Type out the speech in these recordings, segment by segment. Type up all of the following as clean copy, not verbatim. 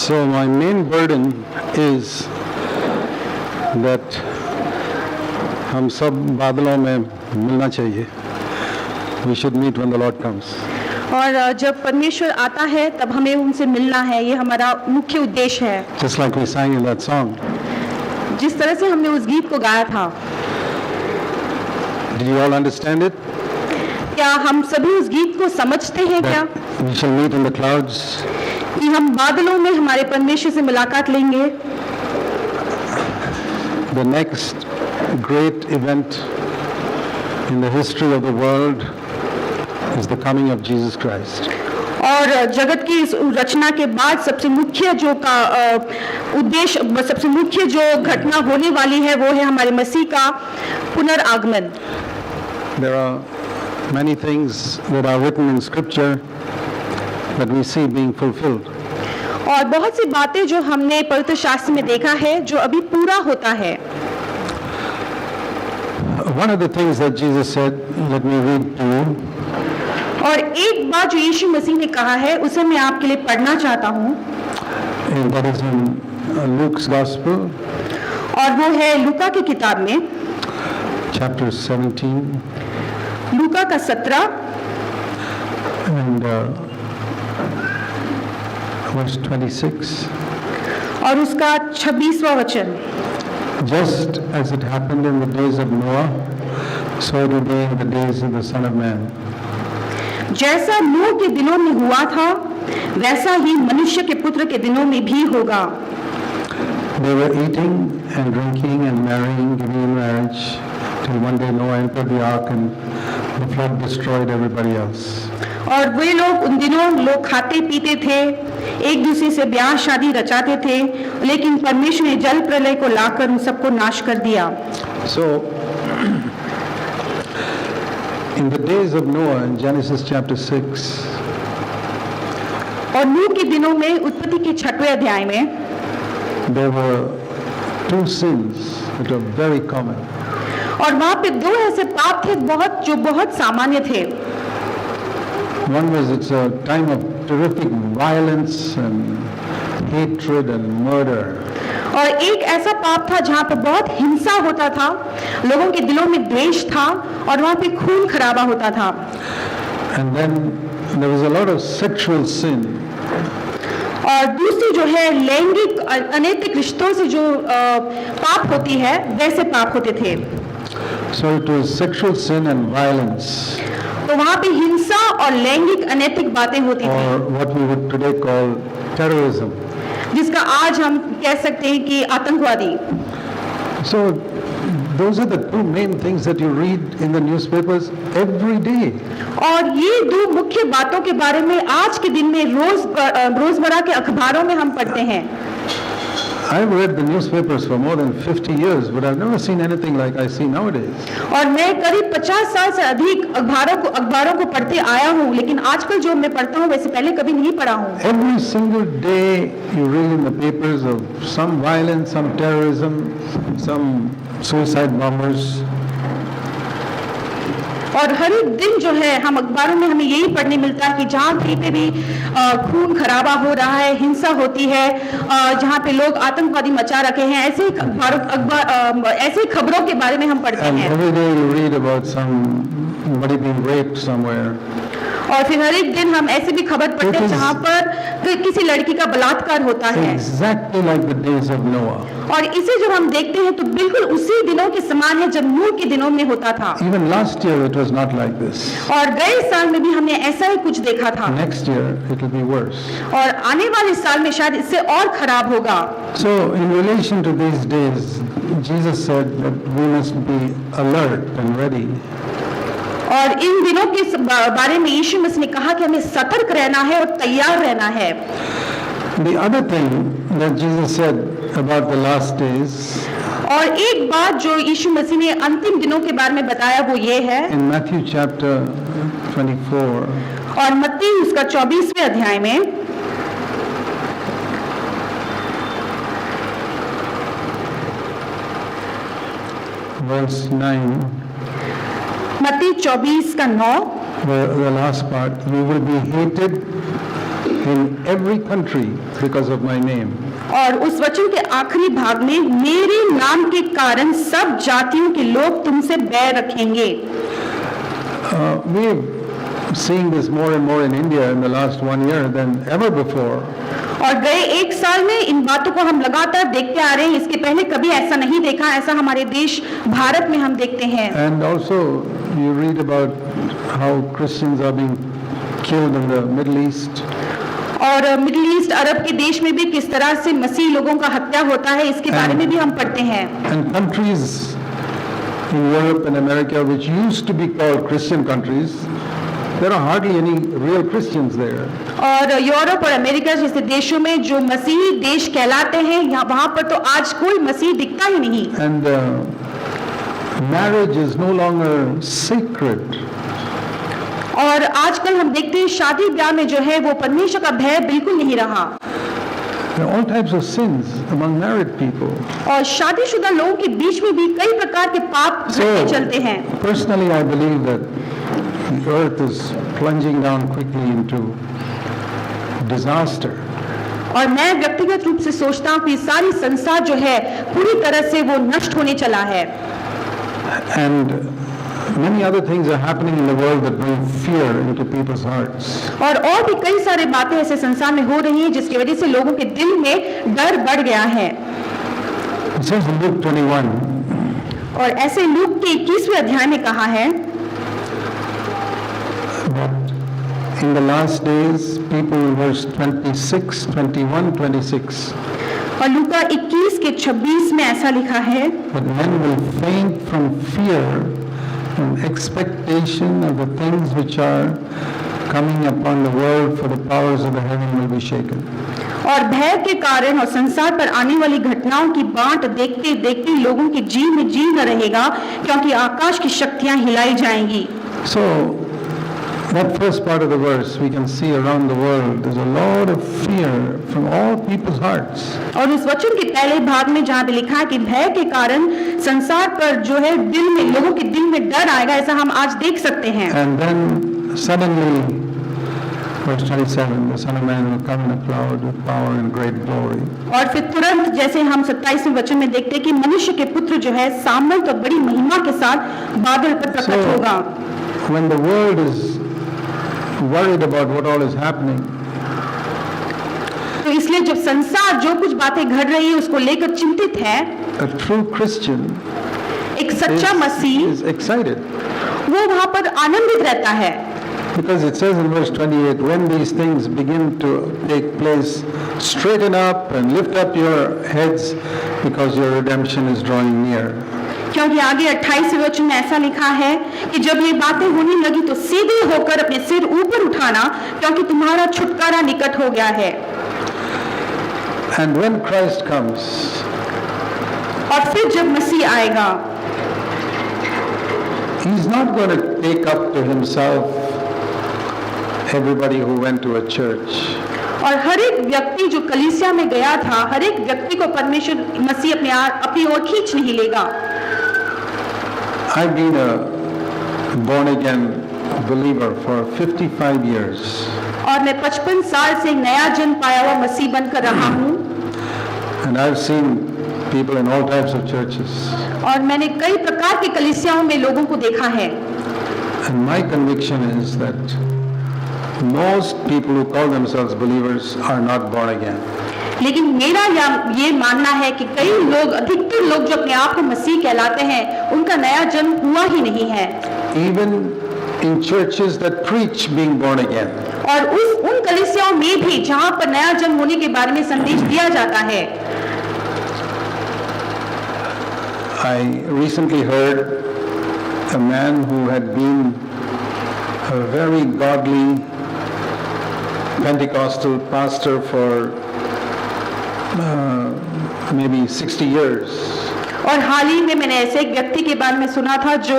So my main burden is that हम सब बादलों में मिलना चाहिए. We should meet when the Lord comes. और जब परमेश्वर आता है तब हमें उनसे मिलना है, ये हमारा मुख्य उद्देश्य है. Just like we sang in that song. जिस तरह से हमने उस गीत को गाया था. Did you all understand it? क्या हम सभी उस गीत को समझते हैं क्या? That we shall meet in the clouds. कि हम बादलों में हमारे परमेश्वर से मुलाकात लेंगे. The next great event in the history of the world is the coming of Jesus Christ. और जगत की इस रचना के बाद सबसे मुख्य जो उद्देश्य, सबसे मुख्य जो घटना होने वाली है वो है हमारे मसीह का पुनरागमन. There are many things that are written in Scripture that we see being fulfilled. और बहुत सी बातें जो हमने पवित्र शास्त्र में देखा है जो अभी पूरा होता है. One of the things that Jesus said, let me read to you. और एक बात जो यीशु मसीह ने कहा है उसे मैं आपके लिए पढ़ना चाहता हूँ. And that is in Luke's Gospel. और वो है लूका की किताब में. Chapter 17. लूका का 17. And verse 26. और उसका 26वां वचन. Just as it happened in the days of Noah, so it will be in the days of the Son of Man. जैसा नूह के दिनों में हुआ था वैसा ही मनुष्य के पुत्र के दिनों में भी होगा. They were eating and drinking and marrying, giving in marriage, till one day Noah entered the ark and the flood destroyed everybody else. और वे लोग उन दिनों लोग खाते पीते थे, एक दूसरे से ब्याह शादी रचाते थे, लेकिन परमेश्वर ने जल प्रलय को लाकर उन सबको नाश कर दिया. So, in the days of Noah in Genesis chapter 6, और नूह के दिनों में उत्पत्ति के 6वें अध्याय में there were two sins that are very common. और वहाँ पे दो ऐसे पाप थे जो बहुत सामान्य थे. One was it's a time of terrific violence and hatred and murder. और एक ऐसा पाप था जहाँ पे बहुत हिंसा होता था, लोगों के दिलों में द्वेष था और वहाँ पे खून खराबा होता था. And then there was a lot of sexual sin. और दूसरी जो है लैंगिक अनैतिक रिश्तों से जो पाप होती है वैसे पाप होते थे. So it was sexual sin and violence. तो वहाँ पे हिंसा और लैंगिक अनैतिक बातें होती थी. Or what we would today call terrorism. जिसका आज हम कह सकते हैं कि आतंकवादी. So those are the two main things that you read in the newspapers every day. और ये दो मुख्य बातों के बारे में आज के दिन में रोजमर्रा के अखबारों में हम पढ़ते हैं. I've read the newspapers for more than 50 years, but I've never seen anything like I see nowadays. और मैं करीब 50 साल से अधिक अखबारों को पढ़ते आया हूँ, लेकिन आजकल जो मैं पढ़ता हूँ वैसे पहले कभी नहीं पढ़ा हूँ. Every single day you read in the papers of some violence, some terrorism, some suicide bombers. और हर एक दिन जो है हम अखबारों में हमें यही पढ़ने मिलता है कि जहाँ कहीं पे भी खून खराबा हो रहा है, हिंसा होती है, जहाँ पे लोग आतंकवादी मचा रखे हैं, ऐसे खबरों के बारे में हम पढ़ते हैं. And every day you read about somebody being raped somewhere. और फिर हर एक दिन हम ऐसे भी खबर पढ़ते हैं जहाँ पर किसी लड़की का बलात्कार होता है. Exactly like the days of Noah. और इसे जब हम देखते हैं तो बिल्कुल उसी दिनों के समान है जब नूह के दिनों में होता था. Even last year it was not like this. और गए साल में भी हमने ऐसा ही कुछ देखा था. Next year it will be worse. और आने वाले साल में शायद इससे और खराब होगा. So in relation to these days, Jesus said that we must be alert and ready. और इन दिनों के बारे में यीशु मसीह ने कहा कि हमें सतर्क रहना है और तैयार रहना है. The other thing that Jesus said about the last days. और एक बात जो यीशु मसीह ने अंतिम दिनों के बारे में बताया वो ये है. In Matthew chapter 24. और मत्ती उसका 24वें अध्याय में verse 9. मत्ती 24 का 9. The last part, you will be hated in every country because of my name. और उस वचन के आखिरी भाग में, मेरे नाम के कारण सब जातियों के लोग तुमसे बैर रखेंगे। We've seen this more and more in India in the last 1 year than ever before. और गए 1 साल में इन बातों को हम लगातार देखते आ रहे हैं। इसके पहले कभी ऐसा नहीं देखा, ऐसा हमारे देश भारत में हम देखते हैं। And also you read about how Christians are being killed in the Middle East. और मिडिल ईस्ट, अरब के देश में भी किस तरह से मसीह लोगों का हत्या होता है, इसके बारे में भी हम पढ़ते हैं। And countries in Europe and America which used to be called Christian countries, there are hardly any real Christians there. और यूरोप और अमेरिका जैसे देशों में जो मसीही देश कहलाते हैं, यहाँ वहाँ पर तो आज कोई मसीह दिखता ही नहीं। And marriage is no longer sacred. और आजकल हम देखते हैं शादी ब्याह में जो है वो परमेश्वर का भय बिल्कुल नहीं रहा। There are all types of sins among married people. और शादीशुदा लोगों के बीच में भी कई प्रकार के पाप घटते चलते हैं। Personally, I believe that the earth is plunging down quickly into disaster. और मैं व्यक्तिगत रूप से सोचता हूँ कि सारी संसार जो है पूरी तरह से वो नष्ट होने चला है। And many other things are happening in the world that bring fear into people's hearts. और भी कई सारे बातें ऐसे संसार में हो रही हैं जिसकी वजह से लोगों के दिल में डर बढ़ गया है। It says in Luke 21, और ऐसे लूक के 21वें अध्याय में कहा है, that in the last days, people, verse 26, 21, 26, और लूका 21 के 26 में ऐसा लिखा है, but men will faint from fear and expectation of the things which are coming upon the world, for the powers of the heaven will be shaken. और भय के कारण और संसार पर आने वाली घटनाओं की बाँट देखते देखते लोगों के जी में जी न रहेगा, क्योंकि आकाश की शक्तियां हिलाई जाएंगी। So that first part of the verse we can see around the world there's a lot of fear from all people's hearts. और उस वचन के पहले भाग में जहाँ पे लिखा है कि भय के कारण संसार पर जो है दिल में, लोगों के दिल में डर आएगा, ऐसा हम आज देख सकते हैं। And then suddenly, verse 27, the Son of Man will come in a cloud with power and great glory. और फिर तुरंत जैसे हम 27वें वचन में देखते हैं कि मनुष्य के पुत्र जो है सामर्थ और बड़ी महिमा के साथ बादल पर प्रकट होगा। When the world is worried about what all is happening, तो इसलिए जब संसार जो कुछ बातें घट रही है उसको लेकर चिंतित है, a true Christian एक सच्चा मसीह is excited. वो वहाँ पर आनंदित रहता है। Because it says in verse 28, when these things begin to take place, straighten up and lift up your heads, because your redemption is drawing near. क्योंकि आगे 28वें वचन में ऐसा लिखा है कि जब ये बातें होने लगी तो सीधे होकर अपने सिर ऊपर उठाना, क्योंकि तुम्हारा छुटकारा निकट हो गया है। And when Christ comes, और फिर जब मसीह आएगा, He's not going to take up to Himself everybody who went to a church. और हर एक व्यक्ति जो कलीसिया में गया था, हर एक व्यक्ति को परमेश्वर मसीह अपनी ओर खींच नहीं लेगा। I've been a born again believer for 55 years. और मैं 55 साल से नया जन्म पाया हुआ मसीह बनकर रहा हूँ। And I've seen people in all types of churches. और मैंने कई प्रकार के कलीसियाओं में लोगों को देखा है। And my conviction is that most people who call themselves believers are not born again. लेकिन मेरा ये मानना है कि कई लोग, अधिकतर लोग जो अपने आप को मसीह कहलाते हैं, उनका नया जन्म हुआ ही नहीं है। Even in churches that preach being born again. और उन कलीसियाओं में भी जहाँ पर नया जन्म होने के बारे में संदेश दिया जाता है। I recently heard a man who had been a very godly Pentecostal pastor for maybe 60 years. और हाल ही में मैंने ऐसे एक व्यक्ति के बारे में सुना था जो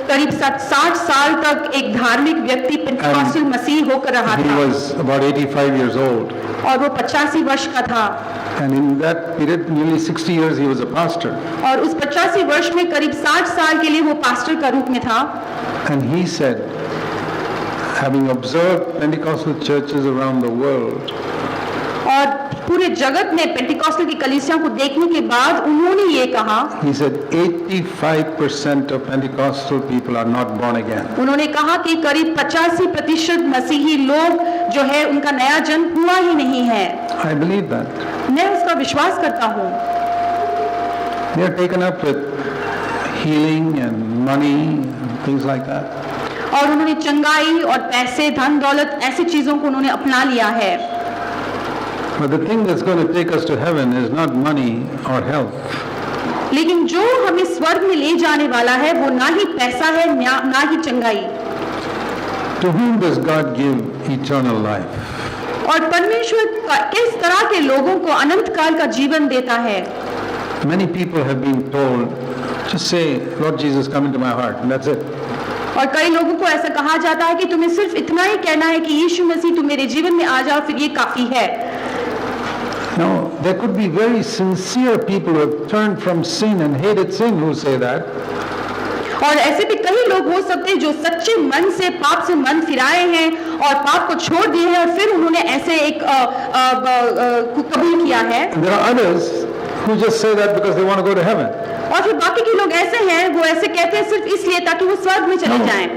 करीब 60 साल तक एक धार्मिक व्यक्ति पेंटिकॉस्टल मसीह होकर रहा He था। was about 85 years old. और वो 85 वर्ष का था। And in that period, nearly 60 years, he was a pastor. और उस 85 वर्ष में करीब 60 साल के लिए वो पास्टर का रूप में था। And he said having observed Pentecostal churches around the world, और पूरे जगत में पेंटिकॉस्टल की कलीसियाओं को देखने के बाद उन्होंने ये कहा, he said 85% of Pentecostal people are not born again. उन्होंने कहा कि करीब 85% मसीही लोग जो है उनका नया जन्म हुआ ही नहीं है। I believe that. मैं उसका विश्वास करता हूँ। They are taken up with healing and money, and things like that. और उन्होंने चंगाई और पैसे, धन दौलत, ऐसी चीजों को उन्होंने अपना लिया है। But the thing that's going to take us to heaven is not money or health. लेकिन जो हमें स्वर्ग में ले जाने वाला है वो ना ही पैसा है ना ही चंगाई। To whom does God give eternal life? और परमेश्वर किस तरह के लोगों को अनंत काल का जीवन देता है? Many people have been told, just say, Lord Jesus, come into my heart, and that's it. और कई लोगों को ऐसा कहा जाता है कि तुम्हें सिर्फ इतना ही कहना है कि यीशु मसीह तुम मेरे जीवन में आ जाओ, फिर ये काफी है। Now, there could be very sincere people who have turned from sin and hated sin who say that. और ऐसे भी कई लोग हो सकते हैं जो सच्चे मन से पाप से मन फिराए हैं और पाप को छोड़ दिए हैं और फिर उन्होंने ऐसे एक कबूल किया है। And there are others who just say that because they want to go to heaven. और फिर बाकी के लोग ऐसे हैं, वो ऐसे कहते हैं सिर्फ इसलिए ताकि वो स्वर्ग में चले जाएं।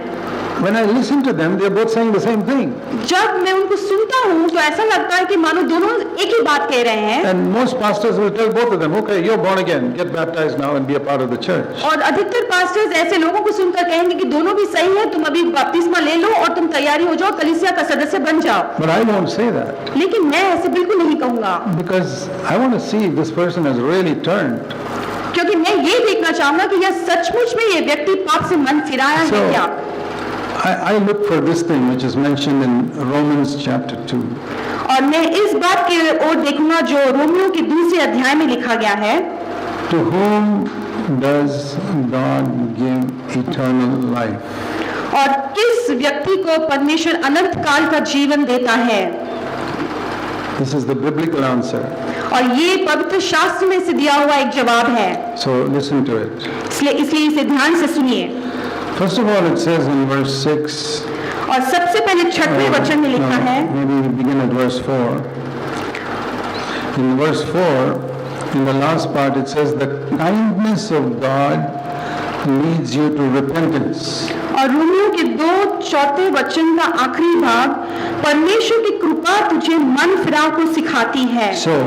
When I listen to them, they are both saying the same thing. जब मैं उनको सुनता हूँ तो ऐसा लगता है कि मानो दोनों एक ही बात कह रहे हैं। And most pastors will tell both of them, okay, you're born again, get baptized now and be a part of the church. और अधिकतर पास्टर्स ऐसे लोगों को सुनकर कहेंगे कि दोनों भी सही है, तुम अभी बपतिस्मा ले लो और तुम तैयारी हो जाओ, कलीसिया का सदस्य बन जाओ। But I won't say that. लेकिन मैं ऐसे बिल्कुल नहीं कहूँगा, Because I want to see if this person has really turned. क्योंकि मैं ये देखना चाहूंगा कि यह सचमुच में ये व्यक्ति पाप से मन फिराया है क्या। I look for this thing which is mentioned in Romans chapter 2. और मैं इस बात की ओर देखूंगा जो रोमियो के 2 अध्याय में लिखा गया है। To whom does God give eternal life? और किस व्यक्ति को परमेश्वर अनंत काल का जीवन देता है? This is the biblical answer. और ये पवित्र शास्त्र में से दिया हुआ एक जवाब है। So listen to it. इसलिए इसे ध्यान से सुनिए। First of all, it says in verse 6. और सबसे पहले 6वें वचन में लिखा है। Maybe we begin at verse 4. In verse 4, in the last part, it says, the kindness of God leads you to repentance. और रोमियो के 2:4 वचन का आखिरी भाग, परमेश्वर की कृपा तुझे मन फिराव को सिखाती है। So,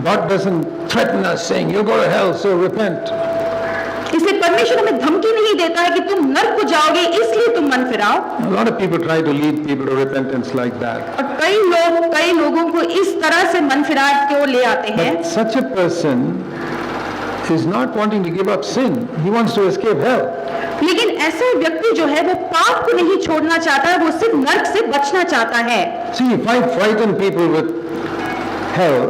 God doesn't threaten us saying, you'll go to hell, so repent. इसलिए परमेश्वर हमें धमकी नहीं देता है कि तुम नरक को जाओगे इसलिए तुम मन फिराओ। A lot of people try to lead people to repentance like that. और कई लोगों को इस तरह से मन फिराव की ओर ले आते हैं। But such a person is not wanting to give up sin. He wants to escape hell. लेकिन ऐसा व्यक्ति जो है वो पाप को नहीं छोड़ना चाहता है, वो सिर्फ नरक से बचना चाहता है। See, if I frighten people with hell,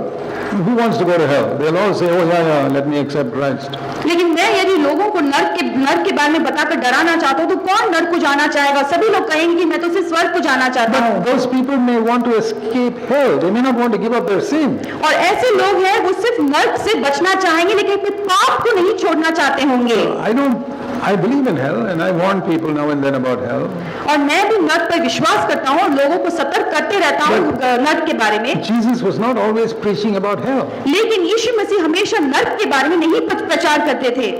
who wants to go to hell? They'll all say, oh yeah, let me accept Christ. लेकिन मैं यदि लोगों को नरक के बारे में बताकर डराना चाहता हूँ तो कौन नरक को जाना चाहेगा? सभी लोग कहेंगे कि मैं तो सिर्फ स्वर्ग को जाना चाहता हूँ। But those people may want to escape hell. They may not want to give up their sin. और ऐसे लोग हैं वो सिर्फ नरक से बचना चाहेंगे लेकिन अपने पाप को नहीं छोड़ना चाहते होंगे। I believe in hell and I warn people now and then about hell. और मैं भी नरक पर विश्वास करता हूँ और लोगों को सतर्क करते रहता हूँ नरक के बारे में। Jesus was not always preaching about hell. लेकिन यीशु मसीह हमेशा नरक के बारे में नहीं प्रचार करते थे।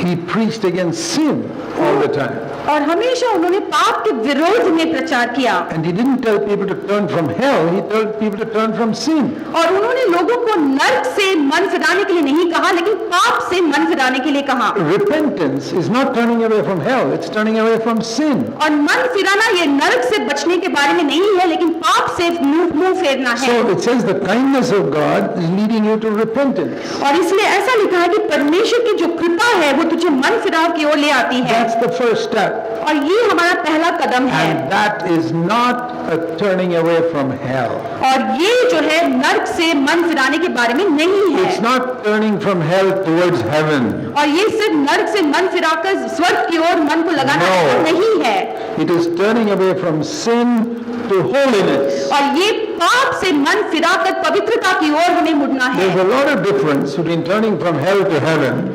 He preached against sin all the time. और हमेशा उन्होंने पाप के विरोध में प्रचार किया। And he didn't tell people to turn from hell, he told people to turn from sin. और उन्होंने लोगों को नरक से मन फिराने के लिए नहीं कहा लेकिन पाप से मन फिराने के लिए कहा। Repentance is not turning away from hell, it's turning away from sin. और मन फिराना ये नरक से बचने के बारे में नहीं है लेकिन पाप से मुंह फेरना है। So it says the kindness of God is leading you to repentance. और इसलिए ऐसा लिखा है कि परमेश्वर की जो कृपा है वो तुझे मन फिराव की ओर ले आती है। That's the first step. और ये हमारा पहला कदम है। And that is not a turning away from hell. और ये जो है नरक से मन फिराने के बारे में नहीं है। It's not turning from hell towards heaven. और ये सिर्फ नरक से मन फिराकर स्वर्ग की ओर मन को लगाना नहीं है। It is turning away from sin to holiness. और ये पाप से मन फिराकर पवित्रता की ओर हमें मुड़ना है। There's a lot of difference between turning from hell to heaven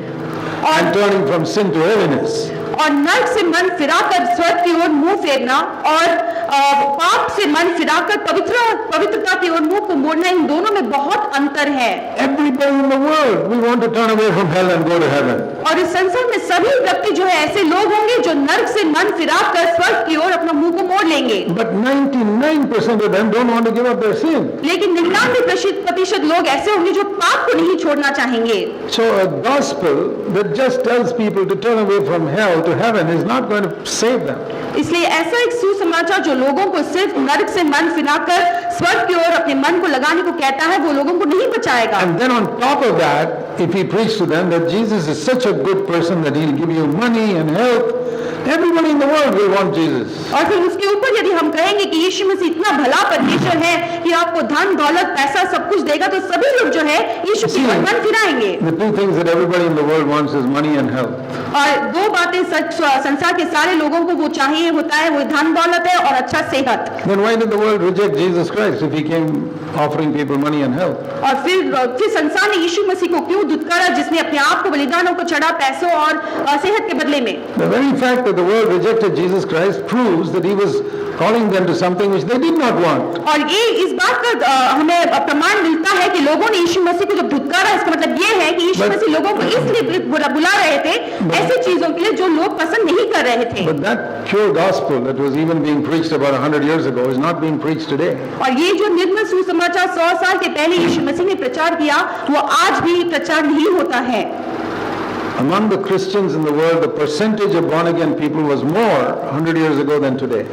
and turning from sin to holiness. और नर्क से मन फिराकर स्वर्ग की ओर मुंह फेरना और पाप से मन फिराकर पवित्रता की ओर मुंह को मोड़ना, इन दोनों में बहुत अंतर है। Everybody in the world, we want to turn away from hell and go to heaven. और इस संसार में सभी व्यक्ति जो है ऐसे लोग होंगे जो नर्क से मन फिराकर स्वर्ग की ओर अपना मुंह को मोड़ लेंगे। But 99% of them don't want to give up their sin. लेकिन 99% लोग ऐसे होंगे जो पाप को नहीं छोड़ना चाहेंगे। So a gospel that just tells people to turn away from hell to heaven is not going to save them. इसलिए ऐसा एक सुसमाचार जो लोगों को सिर्फ नरक से मन फिराकर स्वर्ग की ओर अपने मन को लगाने को कहता है, वो लोगों को नहीं बचाएगा। And then on top of that, if we preach to them that Jesus is such a good person that he'll give you money and health, everybody in the world will want Jesus. और फिर उसके ऊपर यदि हम कहेंगे कि यीशु मसीह इतना भला परमेश्वर है कि आपको धन दौलत पैसा सब कुछ देगा, तो सभी लोग जो है यीशु की ओर मन फिराएंगे। The two things that everybody in the world wants is money and health. और दो बातें संसार के सारे लोगों को वो चाहिए होता है, वो धन दौलत है और अच्छा सेहत। Then why did the world reject Jesus Christ if he came offering people money and health? और फिर संसार ने यीशु मसीह को क्यों दुत्कारा, जिसने अपने आप को बलिदानों को चढ़ा पैसों और सेहत के बदले में? The very fact that the world rejected Jesus Christ proves that he was calling them to something which they did not want. और ये इस बात का हमें प्रमाण मिलता है कि लोगों ने यीशु मसीह को जब धुतकारा, इसका मतलब ये है कि यीशु मसीह लोगों को इसलिए बुला रहे थे ऐसी चीजों के लिए जो लोग पसंद नहीं कर रहे थे। But that pure gospel that was even being preached about 100 years ago is not being preached today. और ये जो निर्मल सुसमाचार 100 साल के पहले यीशु मसीह ने प्रचार किया, वो आज भी प्रचार नहीं होता है। Among the Christians in the world, the percentage of born again people was more 100 years ago than today.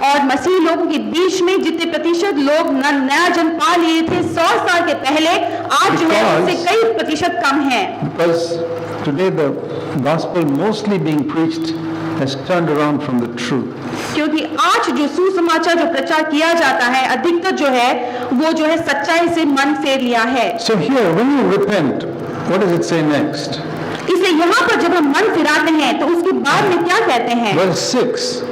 और मसीह लोगों के बीच में जितने प्रतिशत लोग नया जन्म पा लिए थे 100 साल के पहले, आज जो है उससे कई प्रतिशत कम है। Because today the gospel mostly being preached has turned around from the truth. क्योंकि आज जो सुसमाचार जो प्रचार किया जाता है, अधिकतर जो है वो जो है सच्चाई से मन फेर लिया है। So here, when you repent, what does it say next? इसलिए यहाँ पर जब हम मन फिराते हैं तो उसके बाद में क्या कहते हैं? Verse 6,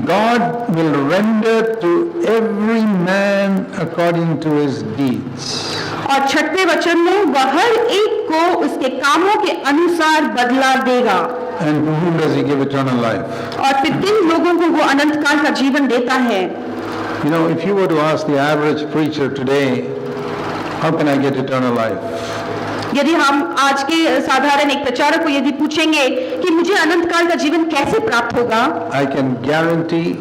God will render to every man according to his deeds. और छठवें वचन में वह हर एक को उसके कामों के अनुसार बदला देगा। And to whom does he give eternal life? और फिर किन लोगों को वो अनंत काल का जीवन देता है? You know, if you were to ask the average preacher today, how can I get eternal life? यदि हम आज के साधारण एक प्रचारक को यदि पूछेंगे कि मुझे अनंत काल का जीवन कैसे प्राप्त होगा, I can guarantee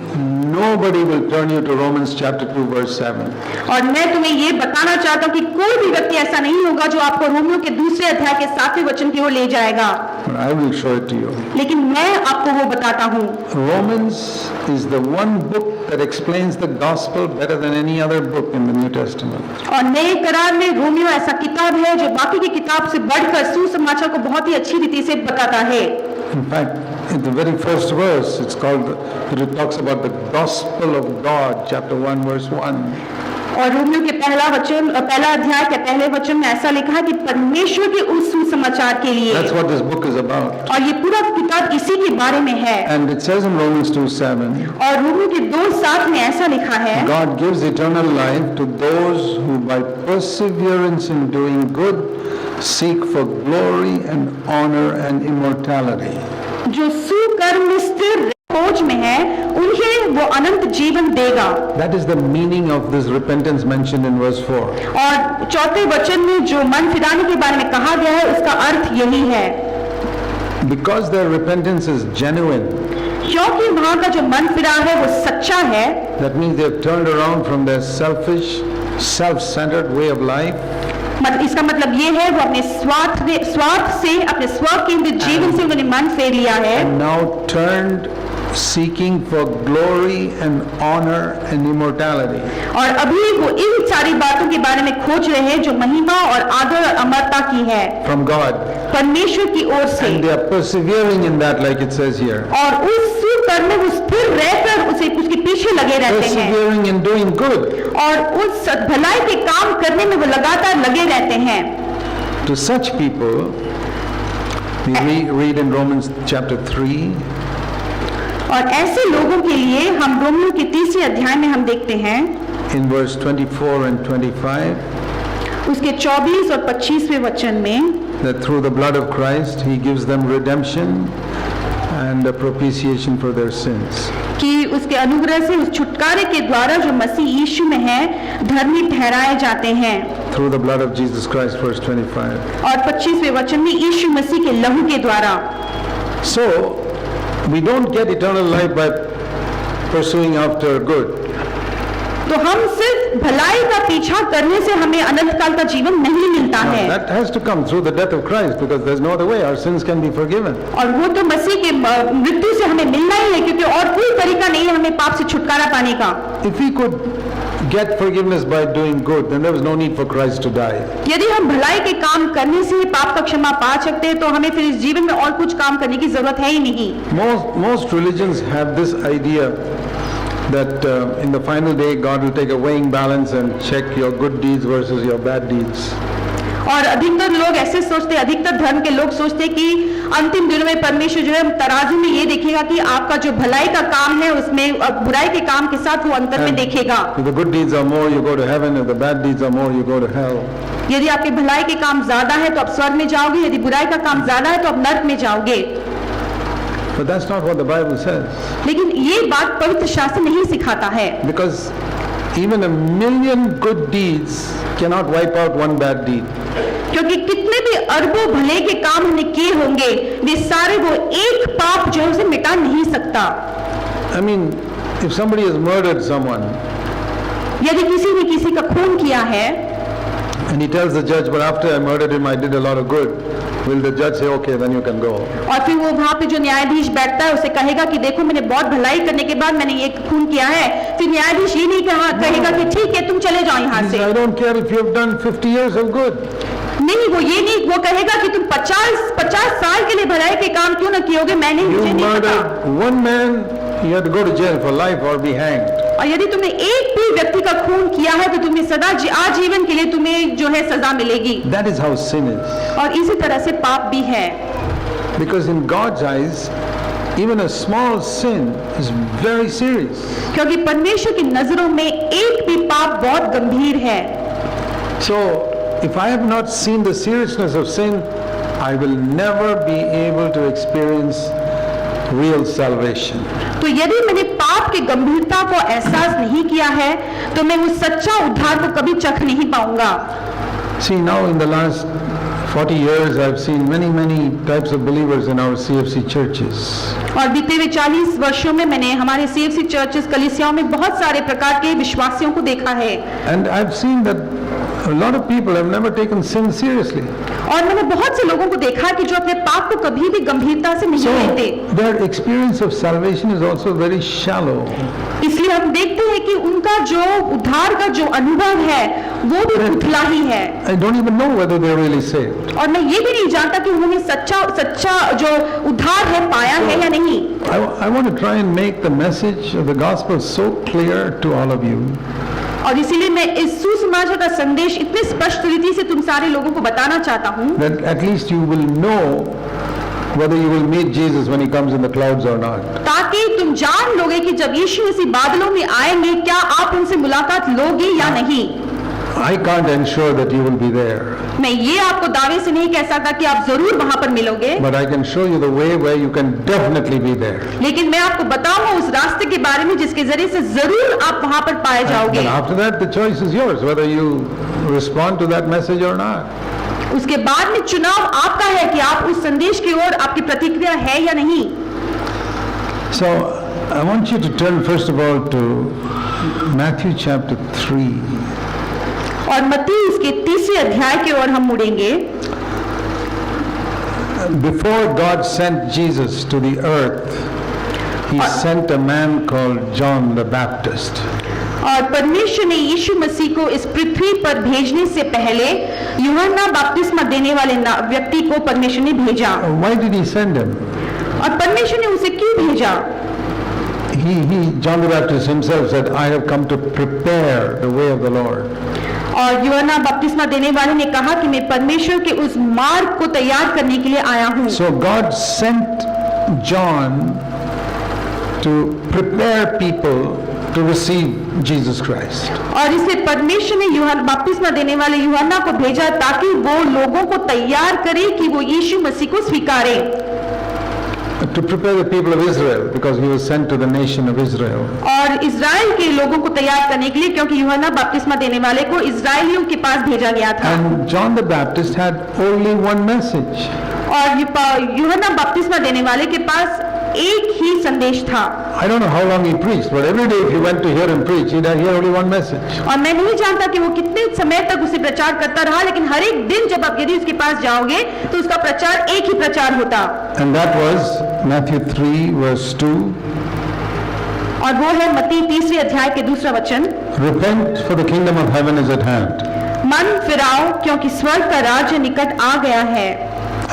nobody will turn you to Romans chapter 2 verse 7. और मैं तुम्हें ये बताना चाहता हूँ कि कोई भी व्यक्ति ऐसा नहीं होगा जो आपको रोमियो के दूसरे अध्याय के 7वें वचन की ओर ले जाएगा। But I will show it to you. लेकिन मैं आपको वो बताता हूँ। Romans is the one book that explains the gospel better than any other book in the New Testament. और नए करार में रोमियो ऐसा किताब है जो बाकी की किताब से बढ़कर सुसमाचार को बहुत ही अच्छी रीति से बताता है। In fact, in the very first verse, it talks about the gospel of God, chapter 1 verse 1. और रोमियो के पहला अध्याय के पहले वचन में ऐसा लिखा है कि परमेश्वर के उस सुसमाचार के लिए। That's what this book is about. और ये पूरा किताब इसी के बारे में है। And it says in Romans 2:7, और रोमियो के 2:7 में ऐसा लिखा है, God gives eternal life to those who by perseverance in doing good seek for glory and honor and immortality. जो सुकर्म में स्थिर खोज में है, उन्हें वो अनंत जीवन देगा। That is the meaning of this repentance mentioned in verse 4. और चौथे वचन में जो मन फिराने के बारे में कहा गया है, उसका अर्थ यही है। Because their repentance is genuine, क्योंकि वहां का जो मन फिरा है वो सच्चा है, that means they have turned around from their selfish, self-centered way of life. इसका मतलब ये है वो अपने स्वार्थ से, अपने स्व केंद्रित जीवन से उन्होंने मन फेर लिया है। And now turned seeking for glory and honor and immortality. और अभी वो इन सारी बातों के बारे में खोज रहे हैं जो महिमा और आदर और अमरता की है From God. परमेश्वर की ओर से। And they are persevering in that, like it says here. और उस सुकर्म में वो स्थिर रहकर उसके पीछे लगे रहते हैं। Persevering in doing good. और उस भलाई के काम करने में वो लगातार लगे रहते हैं। To such people, we read in Romans chapter 3. और ऐसे लोगों के लिए हम रोमियो के 3 अध्याय में हम देखते हैं, In verse 24 and 25, उसके 24 और 25वें वचन में, that through the blood of Christ he gives them redemption and a propitiation for their sins. कि उसके अनुग्रह से उस छुटकारे के द्वारा जो मसीह यीशु में है धर्मी ठहराए जाते हैं Through the blood of Jesus Christ, verse 25. और 25वें वचन में यीशु मसीह के लहू के द्वारा। So, we don't get eternal life by pursuing after good. तो हम सिर्फ भलाई का पीछा करने से हमें अनंत काल का जीवन नहीं मिलता Now, है, that has to come through the death of Christ, because there's no other way. Our sins can be forgiven. और वो तो मसीह के मृत्यु से हमें मिलना ही है, क्योंकि और कोई तरीका नहीं है हमें पाप से छुटकारा पाने का। If we could get forgiveness by doing good, then there was no need for Christ to die. यदि हम भलाई के काम करने से ही पाप का क्षमा पा सकते हैं तो हमें फिर इस जीवन में और कुछ काम करने की जरूरत है ही नहीं। Most religions have this idea that in the final day God will take a weighing balance and check your good deeds versus your bad deeds. और अधिकतर लोग ऐसे सोचते हैं, अधिकतर धर्म के लोग सोचते हैं कि अंतिम दिनों में परमेश्वर जो है तराजू में ये देखेगा कि आपका जो भलाई का काम है उसमें बुराई के काम के साथ वो अंतर में देखेगा। If the good deeds are more, you go to heaven. If the bad deeds are more, you go to hell. यदि आपके भलाई के काम ज्यादा है तो आप स्वर्ग में जाओगे, यदि बुराई का काम ज्यादा है तो आप नरक में जाओगे। But that's not what the Bible says. लेकिन ये बात पवित्र शास्त्र नहीं सिखाता है, Because even a million good deeds cannot wipe out one bad deed. क्योंकि कितने भी अरबों भले के काम हमने किए होंगे वे सारे वो एक पाप जो है उसे मिटा नहीं सकता। I mean, if somebody has murdered someone यदि किसी ने किसी का खून किया है and he tells the judge, but after I murdered him, I did a lot of good, will the judge say, okay, then you can go? और फिर वो वहाँ पे जो न्यायाधीश बैठता है उसे कहेगा कि देखो मैंने बहुत भलाई करने के बाद मैंने ये खून किया है, फिर न्यायाधीश ये नहीं कहेगा कि ठीक है तुम चले जाओ यहाँ He से। says, I don't care if you have done 50 years of good. नहीं, वो ये नहीं, वो कहेगा कि तुम 50 साल के लिए भलाई के काम क्यों ना किए होगे, मैंने You मुझे नहीं पता। murdered one man, you have to go to jail for life or be hanged. और यदि तुमने एक भी व्यक्ति का खून किया है तो तुम्हें सदा आजीवन के लिए तुम्हें जो है सजा मिलेगी। That is how sin is. और इसी तरह से पाप भी है, Because in God's eyes, even a small sin is very serious. क्योंकि परमेश्वर की नजरों में एक भी पाप बहुत गंभीर है। So, if I have not seen the seriousness of sin, I will never be able to experience real salvation. तो यदि मैंने पाप की गंभीरता को एहसास नहीं किया है तो मैं उस सच्चा उद्धार को कभी चख नहीं पाऊंगा। See, now in the last 40 years, I've seen many types of believers in our CFC churches. और बीते हुए 40 वर्षों में मैंने हमारे सीएफसी चर्चेस कलीसियाओं में बहुत सारे प्रकार के विश्वासियों को देखा है। And I've seen that a lot of people have never taken sin seriously. और मैंने बहुत से लोगों को देखा कि जो अपने पाप को कभी भी गंभीरता से नहीं So, लेते, their experience of salvation is also very shallow. इसलिए हम देखते हैं कि उनका जो उद्धार का जो अनुभव है वो भी उथला ही है। I don't even know whether they're really saved. और मैं ये भी नहीं जानता कि उन्होंने सच्चा जो उद्धार है पाया है या नहीं। I want to try and make the message of the gospel so clear to all of you. और इसीलिए मैं इस सुसमाचार का संदेश इतने स्पष्ट रीति से तुम सारे लोगों को बताना चाहता हूँ That at least you will know whether you will meet Jesus when he comes in the clouds or not. ताकि तुम जान लोगे कि जब यीशु मसीह बादलों में आएंगे क्या आप उनसे मुलाकात लोगे या नहीं। I can't ensure that you will be there, मैं ये आपको दावे से नहीं कह सकता कि आप जरूर वहां पर मिलोगे, but I can show you the way where you can definitely be there. लेकिन मैं आपको बताऊंगा उस रास्ते के बारे में जिसके जरिए से जरूर आप वहां पर पाए जाओगे। And after that, the choice is yours, whether you respond to that message or not. उसके बाद में चुनाव आपका है कि आप उस संदेश की ओर आपकी प्रतिक्रिया है या नहीं। So, I want you to turn first of all to Matthew chapter 3. और मत्ती उसके 3 अध्याय की ओर हम मुड़ेंगे। Before God sent Jesus to the earth, he sent a man called John the Baptist. और परमेश्वर ने यीशु मसीह को इस पृथ्वी पर भेजने से पहले यूहन्ना बपतिस्मा देने वाले व्यक्ति को परमेश्वर ने भेजा। Why did he send him? और परमेश्वर ने उसे क्यों भेजा? John the Baptist himself said, I have come to prepare the way of the Lord. और यूहन्ना बपतिस्मा देने वाले ने कहा कि मैं परमेश्वर के उस मार्ग को तैयार करने के लिए आया हूँ। So God sent John to prepare people to receive Jesus Christ. और इसलिए परमेश्वर ने यूहन्ना बपतिस्मा देने वाले यूहन्ना को भेजा ताकि वो लोगों को तैयार करे कि वो यीशु मसीह को स्वीकारे। to prepare the people of Israel, because he was sent to the nation of Israel. और इज़राइल के लोगों को तैयार करने के लिए, क्योंकि यूहन्ना बपतिस्मा देने वाले को इज़राइलियों के पास भेजा गया था। And John the Baptist had only one message. और यूहन्ना बपतिस्मा देने वाले के पास एक ही संदेश था। I don't know how long he preached, but every day if you went to hear him preach, he'd hear only one message. और मैं नहीं जानता कि वो कितने समय तक उसे प्रचार करता रहा, लेकिन हर एक दिन जब आप यदि उसके पास जाओगे तो उसका प्रचार एक ही प्रचार होता। And that was Matthew 3 verse 2. और वो है मत्ती 3 अध्याय के 2 वचन, Repent, for the kingdom of heaven is at hand. मन फिराओ क्योंकि स्वर्ग का राज्य निकट आ गया है।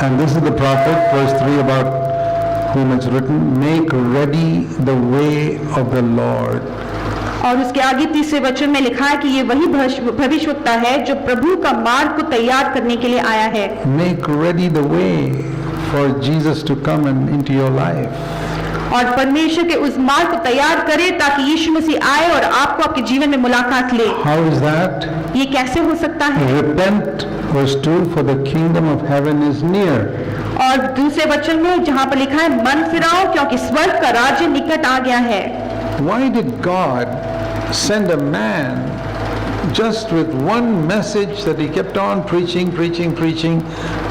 And this is the prophet, verse 3, about whom it's written, make ready the way of the Lord. और उसके आगे 3 वचन में लिखा है कि ये वही भविष्यवक्ता है जो प्रभु का मार्ग को तैयार करने के लिए आया है। Make ready the way for Jesus to come and into your life. और परमेश्वर के उस मार्ग को तैयार करे ताकि यीशु मसीह आए और आपको आपके जीवन में मुलाकात ले। How is that? ये कैसे हो सकता है? Repent, verse 2, for the kingdom of heaven is near. और 2 वचन में जहाँ पर लिखा है मन फिराओ क्योंकि स्वर्ग का राज्य निकट आ गया है। Why did God send a man just with one message that he kept on preaching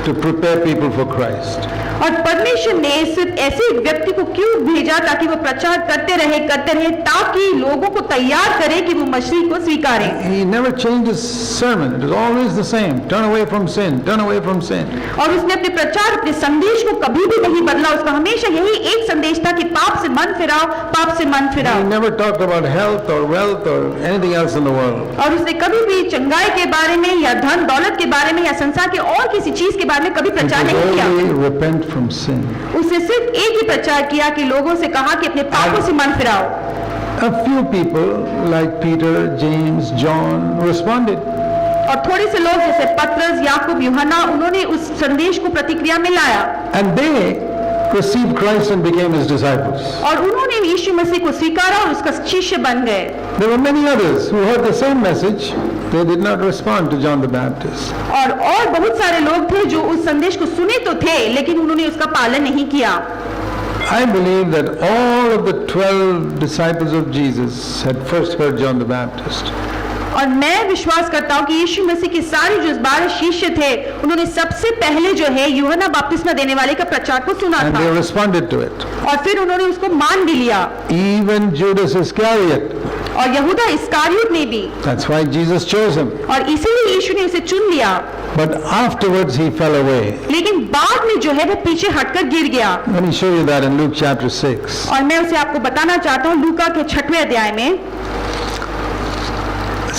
to prepare people for Christ? और परमेश्वर ने सिर्फ ऐसे एक व्यक्ति को क्यों भेजा ताकि वो प्रचार करते रहे ताकि लोगों को तैयार करे कि वो मसीह को स्वीकारें। He never changed his sermon. It was always the same. Turn away from sin. Turn away from sin. और उसने अपने प्रचार, अपने संदेश को कभी भी नहीं बदला। उसका हमेशा यही एक संदेश था कि पाप से मन फिराओ, पाप से मन फिराओ। He never talked about health or wealth or anything else in the world. और उसने कभी भी चंगाई के बारे में या धन दौलत के बारे में या संसार के और किसी चीज के बारे में कभी प्रचार नहीं किया। Only repent from sin. उसने सिर्फ एक ही प्रचार किया कि लोगों से कहा कि अपने पापों से मन फिराओ। A few people like Peter, James, John responded. और थोड़े से लोग जैसे पतरस, याकूब, यूहन्ना, उन्होंने उस संदेश को प्रतिक्रिया में लाया। And they received Christ and became his disciples. और उन्होंने यीशु मसीह को स्वीकारा और उसका शिष्य बन गए। There were many others who heard the same message. They did not respond to John the Baptist. और बहुत सारे लोग थे जो उस संदेश को सुने तो थे लेकिन उन्होंने उसका पालन नहीं किया। I believe that all of the 12 disciples of Jesus had first heard John the Baptist. और मैं विश्वास करता हूँ कि यीशु मसीह के सारे जो 12 शिष्य थे उन्होंने सबसे पहले जो है यूहन्ना बपतिस्मा देने वाले का प्रचार को सुना And था। they responded to it. और फिर उन्होंने उसको मान भी लिया। Even Judas Iscariot. और यहूदा इस्कारियोत ने भी। That's why Jesus chose him. और इसीलिए यीशु ने उसे चुन लिया। But afterwards he fell away. लेकिन बाद में जो है वो पीछे हटकर गिर गया। Let me show you that in Luke chapter 6. और मैं उसे आपको बताना चाहता हूँ लूका के 6वें अध्याय में।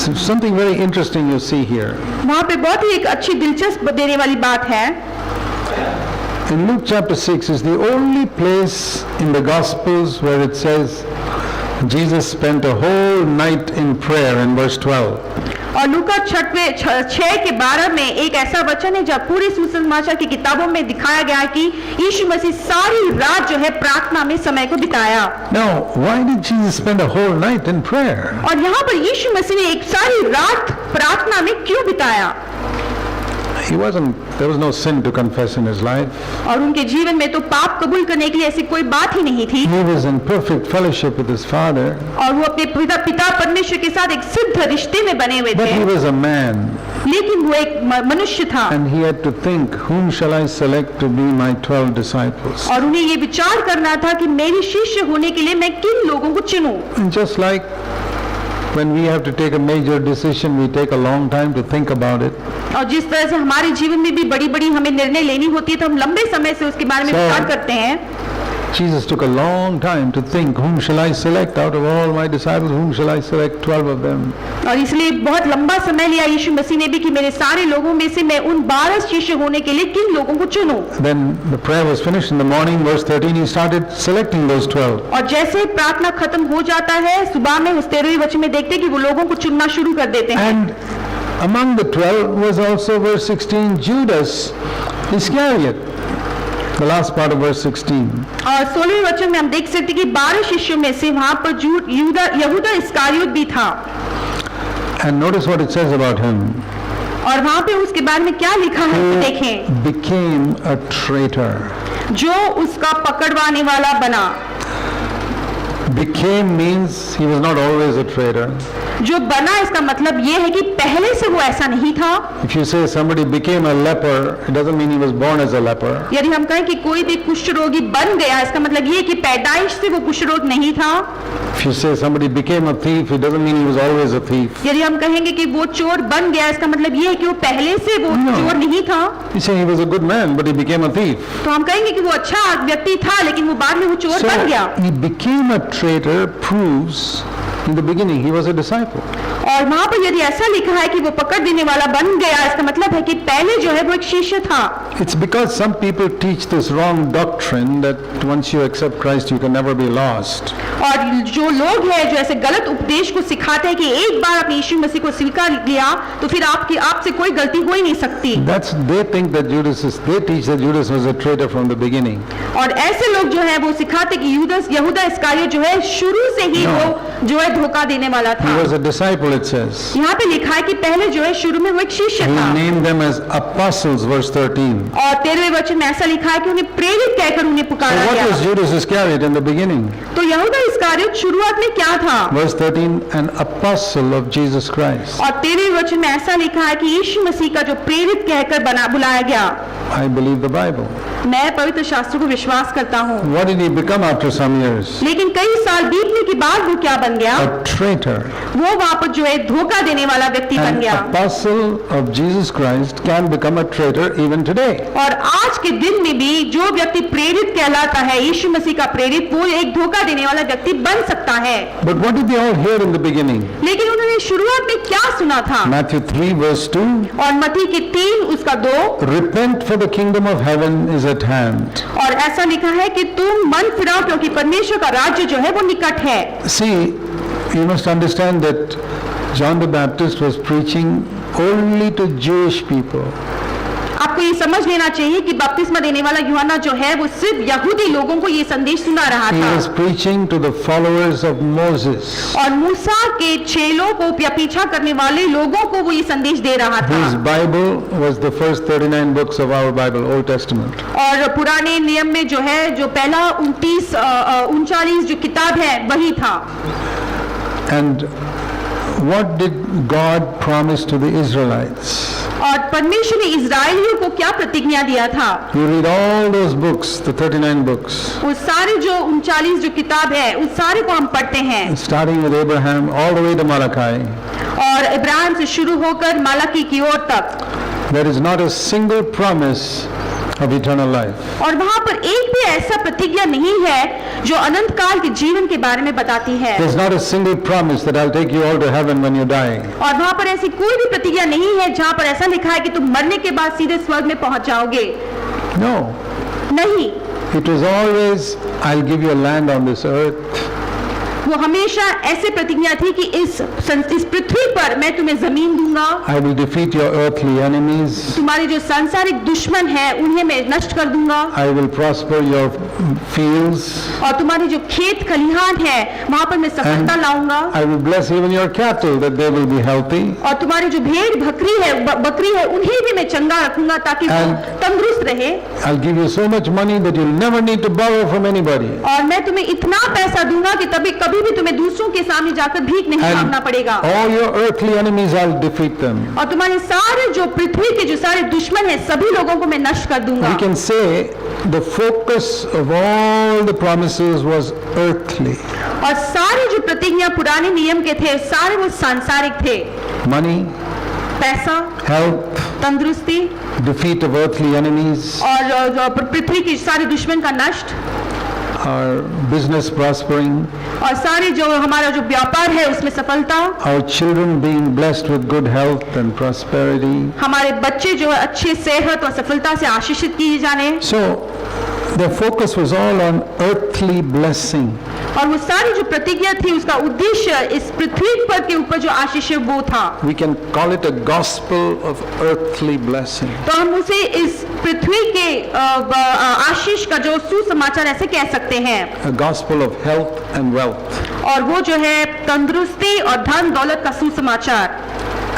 Something very interesting you see here. वहाँ पे बहुत ही एक अच्छी दिलचस्प देने वाली बात है। In Luke chapter 6 is the only place in the Gospels where it says Jesus spent a whole night in prayer in verse 12. और लूका 6:12 में एक ऐसा वचन है जब पूरे सुसमाचार की किताबों में दिखाया गया है कि यीशु मसीह सारी रात जो है प्रार्थना में समय को बिताया। Now, why did Jesus spend a whole night in prayer? और यहाँ पर यीशु मसीह ने एक सारी रात प्रार्थना में क्यों बिताया? There was no sin to confess in his life. और उनके जीवन में तो पाप कबूल करने के लिए ऐसी कोई बात ही नहीं थी। He was in perfect fellowship with his Father. और वो अपने पिता परमेश्वर के साथ एक सिद्ध रिश्ते में बने हुए थे। But he was a man. लेकिन वो एक मनुष्य था। And he had to think, whom shall I select to be my 12 disciples? और उन्हें ये विचार करना था कि मेरे शिष्य होने के लिए मैं किन लोगों को चुनूं। And just like when we have to take a major decision, we take a long time to think about it. और जिस तरह से हमारे जीवन में भी बड़ी-बड़ी हमें निर्णय लेनी होती है तो हम लंबे समय से उसके बारे में विचार करते हैं। Jesus took a long time to think, whom shall I select out of all my disciples? Whom shall I select 12 of them? और इसलिए बहुत लंबा समय लिया यीशु मसीह ने भी कि मेरे सारे लोगों में से मैं उन 12 शिष्य होने के लिए किन लोगों को चुनूं। Then the prayer was finished in the morning, verse 13, he started selecting those 12. और जैसे ही प्रार्थना खत्म हो जाता है सुबह में उस 13वें वचन में देखते हैं कि वो लोगों को चुनना शुरू कर देते हैं। And among the 12 was also verse 16 Judas Iscariot. The last part of verse 16. और 16वें वचन में हम देख सकते हैं कि 12 शिष्यों में से वहां पर यहूदा इस्कारियोत भी था। And notice what it says about him. और वहां पे उसके बारे में क्या लिखा है देखें। Became a traitor. जो उसका पकड़वाने वाला बना। Became means he was not always a traitor. जो बना इसका मतलब ये है कि पहले से वो ऐसा नहीं था। If you say somebody became a leper, it doesn't mean he was born as a leper. यदि हम कहें कि कोई भी कुष्ठ रोगी बन गया, इसका मतलब ये है कि पैदाइश से वो कुष्ठ रोग नहीं था। If you say somebody became a thief, it doesn't mean he was always a thief. यदि हम कहेंगे कि वो चोर बन गया, इसका मतलब ये है कि वो पहले से वो No. चोर नहीं था। You say he was a good man, but he became a thief. तो हम कहेंगे कि वो अच्छा व्यक्ति था, लेकिन वो बाद में वो चोर बन गया। So he became a traitor proves in the beginning he was a disciple. और वहाँ पर यदि ऐसा लिखा है कि वो पकड़ देने वाला बन गया, इसका मतलब है कि पहले जो है वो एक शिष्य था। It's because some people teach this wrong doctrine that once you accept Christ you can never be lost. और जो लोग हैं जो ऐसे गलत उपदेश को सिखाते हैं कि एक बार आपने यीशु मसीह को स्वीकार किया तो फिर आपसे कोई गलती हो ही नहीं सकती। They think that they teach that Judas was a traitor from the beginning. और ऐसे लोग जो है वो सिखाते कि यहूदा इस्करियोत जो है शुरू से ही No. वो जो है धोखा देने वाला He था। was a disciple, it says. यहाँ पे लिखा है कि पहले जो है शुरू में वो एक शिष्य He था। named them as apostles, verse 13. और 13वें वचन में ऐसा लिखा है कि उन्हें प्रेरित कहकर उन्हें So पुकारा what गया। was Judas Iscariot in the beginning? तो यहूदा इस्करियोत शुरुआत में क्या था? Verse 13, an apostle of Jesus Christ. और 13वें वचन में ऐसा लिखा है कि यीशु मसीह का जो प्रेरित कहकर बुलाया गया। I believe the Bible. मैं पवित्र शास्त्र को विश्वास करता हूँ। What did he become after some years? लेकिन कई साल बीतने के बाद वो क्या बन गया? A traitor. वो वहाँ पर जो है धोखा देने वाला व्यक्ति बन An गया। apostle of Jesus Christ can become a traitor even today. और आज के दिन में भी जो व्यक्ति प्रेरित कहलाता है, यीशु मसीह का प्रेरित, वो एक धोखा देने वाला व्यक्ति बन सकता है। But what did they all hear in the beginning? लेकिन उन्होंने शुरुआत में क्या सुना था? Matthew 3 verse 2, और मत्ती के 3 उसका 2, repent for the kingdom of heaven is at hand. और ऐसा लिखा है कि तुम मन फिराओ क्योंकि परमेश्वर का राज्य जो है वो निकट है। See, you must understand that John the Baptist was preaching only to Jewish people. आपको ये समझ लेना चाहिए कि बपतिस्मा देने वाला यूहन्ना जो है वो सिर्फ यहूदी लोगों को ये संदेश सुना रहा He was था preaching to the followers of Moses, और मूसा के चेलों को या पीछा करने वाले लोगों को वो ये संदेश दे रहा whose था। Bible was the first 39 books of our Bible, Old Testament. और पुराने नियम में जो है जो पहला 39 जो किताब है वही था। And what did God promise to the Israelites? और परमेश्वर ने इजराइलियों को क्या प्रतिज्ञा दिया था? You read all those books, the 39 books, वो सारे जो 39 जो किताब है उस सारे को हम पढ़ते हैं starting with Abraham all the way to Malachi. और इब्राहिम से शुरू होकर मालाकी की ओर तक, There is not a single promise of eternal life. और वहाँ पर एक भी ऐसा प्रतिज्ञा नहीं है जो अनंत काल के जीवन के बारे में बताती है। There's not a single promise that I'll take you all to heaven when you die. और वहाँ पर ऐसी कोई भी प्रतिज्ञा नहीं है जहाँ पर ऐसा लिखा है कि तुम मरने के बाद सीधे स्वर्ग में पहुंच जाओगे। No. नहीं, It was always, I'll give you a land on this earth. वो हमेशा ऐसे प्रतिज्ञा थी कि इस पृथ्वी पर मैं तुम्हें जमीन दूंगा, I will defeat your earthly enemies. तुम्हारे जो सांसारिक दुश्मन है उन्हें मैं नष्ट कर दूंगा, I will prosper your fields. और तुम्हारे जो खेत खलिहान है वहाँ पर मैं सफलता लाऊंगा, I will bless even your cattle that they will be healthy. और तुम्हारे जो भेड़ बकरी है उन्हें भी मैं चंगा रखूंगा ताकि वो And- तंदुरुस्त रहे, I'll give you so much money that you'll never need to borrow from anybody. और मैं तुम्हें इतना पैसा दूंगा कि कभी भी तुम्हें दूसरों के सामने जाकर भीख नहीं And मांगना पड़ेगा, all your earthly enemies, I'll defeat them. और तुम्हारे सारे जो पृथ्वी के जो सारे दुश्मन है सभी लोगों को मैं नष्ट कर दूंगा। We can say the focus of all the promises was earthly. और सारे जो प्रतिज्ञा पुराने नियम के थे सारे वो सांसारिक थे, Money, पैसा, health, तंदुरुस्ती defeat of earthly enemies, और जो पृथ्वी के सारे दुश्मन का नष्ट, our business prospering, और सारे जो हमारा जो व्यापार है उसमें सफलता, our children being blessed with good health and prosperity. हमारे बच्चे जो है अच्छी सेहत और सफलता से आशीषित किए जाने, So the focus was all on earthly blessing. और वो सारी जो प्रतिज्ञा थी उसका उद्देश्य इस पृथ्वी पर के ऊपर जो आशीष है वो था। We can call it a gospel of earthly blessing. तो हम उसे इस पृथ्वी के आशीष का जो सुसमाचार ऐसे कह सकते हैं, A gospel of health and wealth. और वो जो है तंदुरुस्ती और धन दौलत का सुसमाचार।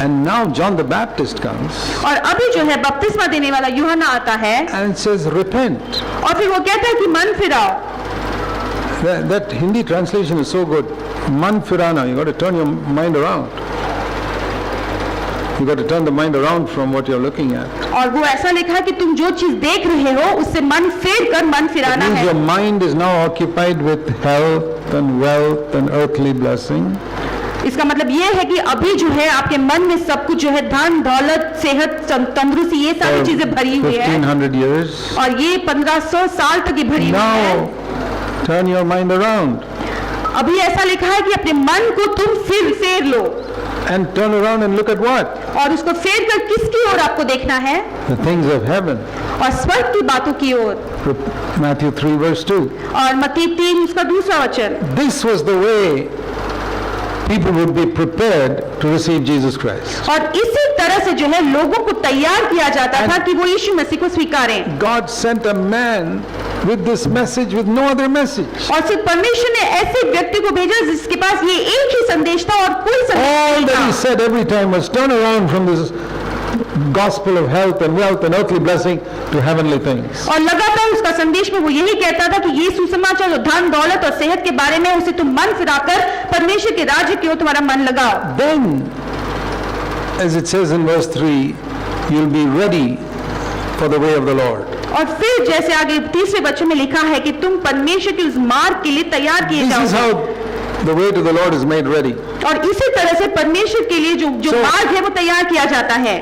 And now John the Baptist comes और अभी जो है बपतिस्मा देने वाला यूहन्ना आता है and it says repent. और फिर वो कहता है कि मन फिराओ। That Hindi translation is so good. Man firana, you got to turn your mind around. You got to turn the mind around from what you're looking at. और वो ऐसा लिखा है कि तुम जो चीज देख रहे हो उससे मन फेर कर मन That फिराना means है। your mind is now occupied with health and wealth and earthly blessing. इसका मतलब ये है कि अभी जो है आपके मन में सब कुछ जो है धन दौलत सेहत तंदुरुस्ती ये सारी For चीजें भरी हुई है 1500 years. और ये 1500 साल तक ये भरी हुई है। Now turn your mind around अभी ऐसा लिखा है कि अपने मन को तुम फिर फेर लो and turn around and look at what? और उसको फेर कर किसकी ओर आपको देखना है? The things of heaven. और स्वर्ग की बातों की ओर। Matthew 3 verse 2. और मत्ती 3 उसका दूसरा वचन। This was the way people would be prepared to receive Jesus Christ. और इसी तरह से जो है लोगों को तैयार किया जाता था कि वो यीशु मसीह को स्वीकारें। God sent a man with this message with no other message. और सिर्फ परमेश्वर ने ऐसे व्यक्ति को भेजा जिसके पास ये एक ही संदेश था और कोई संदेश All नहीं that he था। said every time was turn around from this gospel of health and wealth and earthly blessing to heavenly things. और लगातार उसका संदेश में वो यही कहता था कि ये सुसमाचार जो धन दौलत और सेहत के बारे में उसे तुम मन फिराकर परमेश्वर के राज्य की ओर तुम्हारा मन लगाओ। Then, as it says in verse 3, you'll be ready for the way of the Lord. और फिर जैसे आगे तीसरे वचन में लिखा है कि तुम परमेश्वर के उस मार्ग के लिए तैयार किए This is जाओ। how the way to the Lord is made ready. और इसी तरह से परमेश्वर के लिए जो So- मार्ग है वो तैयार किया जाता है।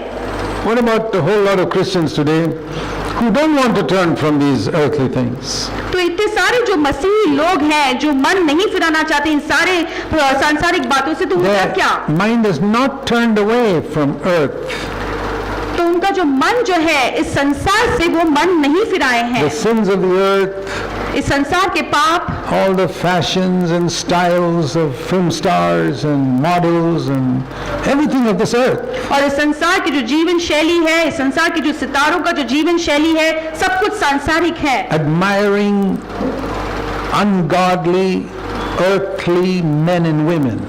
What about a whole lot of Christians today who don't want to turn from these earthly things? तो इतने सारे जो मसीही लोग हैं जो मन नहीं फिराना चाहते इन सारे सांसारिक बातों से, तो उनका क्या? Their mind is not turned away from earth. तो उनका जो मन जो है इस संसार से वो मन नहीं फिराए हैं। The sins of the earth, इस संसार के पाप, all the fashions and styles of film stars and models and everything of this earth. और इस संसार की जो जीवन शैली है, इस संसार की जो सितारों का जो जीवन शैली है, सब कुछ सांसारिक है। Admiring ungodly, earthly men and women.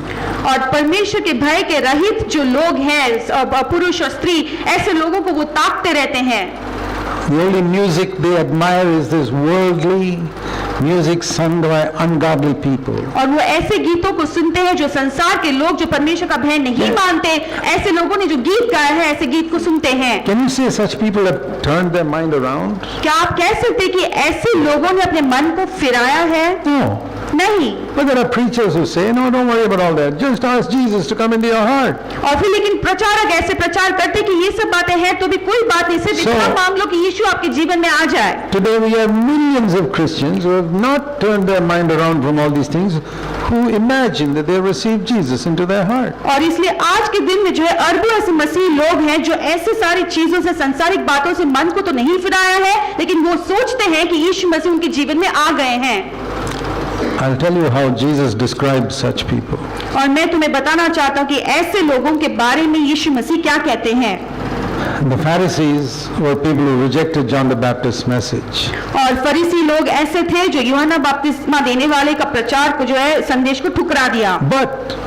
और परमेश्वर के भय के रहित जो लोग हैं, पुरुष और स्त्री, ऐसे लोगों को वो ताकते रहते हैं। The only music they admire is this worldly music sung by ungodly people. और वो ऐसे गीतों को सुनते हैं जो संसार के लोग जो परमेश्वर का भय नहीं मानते, ऐसे लोगों ने जो गीत गाए हैं ऐसे गीत को सुनते हैं। Can you say such people have turned their mind around? क्या आप कह सकते कि ऐसे लोगों ने अपने मन को फिराया है? No. नहीं। But there are preachers who say, no, don't worry about all that. Just ask Jesus to come into your heart. और फिर लेकिन प्रचारक ऐसे प्रचार करते कि ये सब बातें हैं तो भी कोई बात नहीं, सिर्फ इतना मांग लो कि यीशु आपके जीवन में आ जाए। Today we have millions of Christians who have not turned their mind around from all these things, who imagine that they have received Jesus into their heart. और इसलिए आज के दिन में जो है अरबों ऐसे मसीही लोग हैं जो ऐसे सारी चीजों से, सांसारिक बातों से मन को तो नहीं फिराया है, लेकिन वो सोचते हैं कि यीशु मसीह उनके जीवन में आ गए हैं। I'll tell you how Jesus describes such people. और मैं तुम्हें बताना चाहता हूँ कि ऐसे लोगों के बारे में यीशु मसीह क्या कहते हैं। The Pharisees were people who rejected John the Baptist's message. और फरीसी लोग ऐसे थे जो यूहन्ना बपतिस्मा देने वाले का प्रचार को जो है संदेश को ठुकरा दिया। But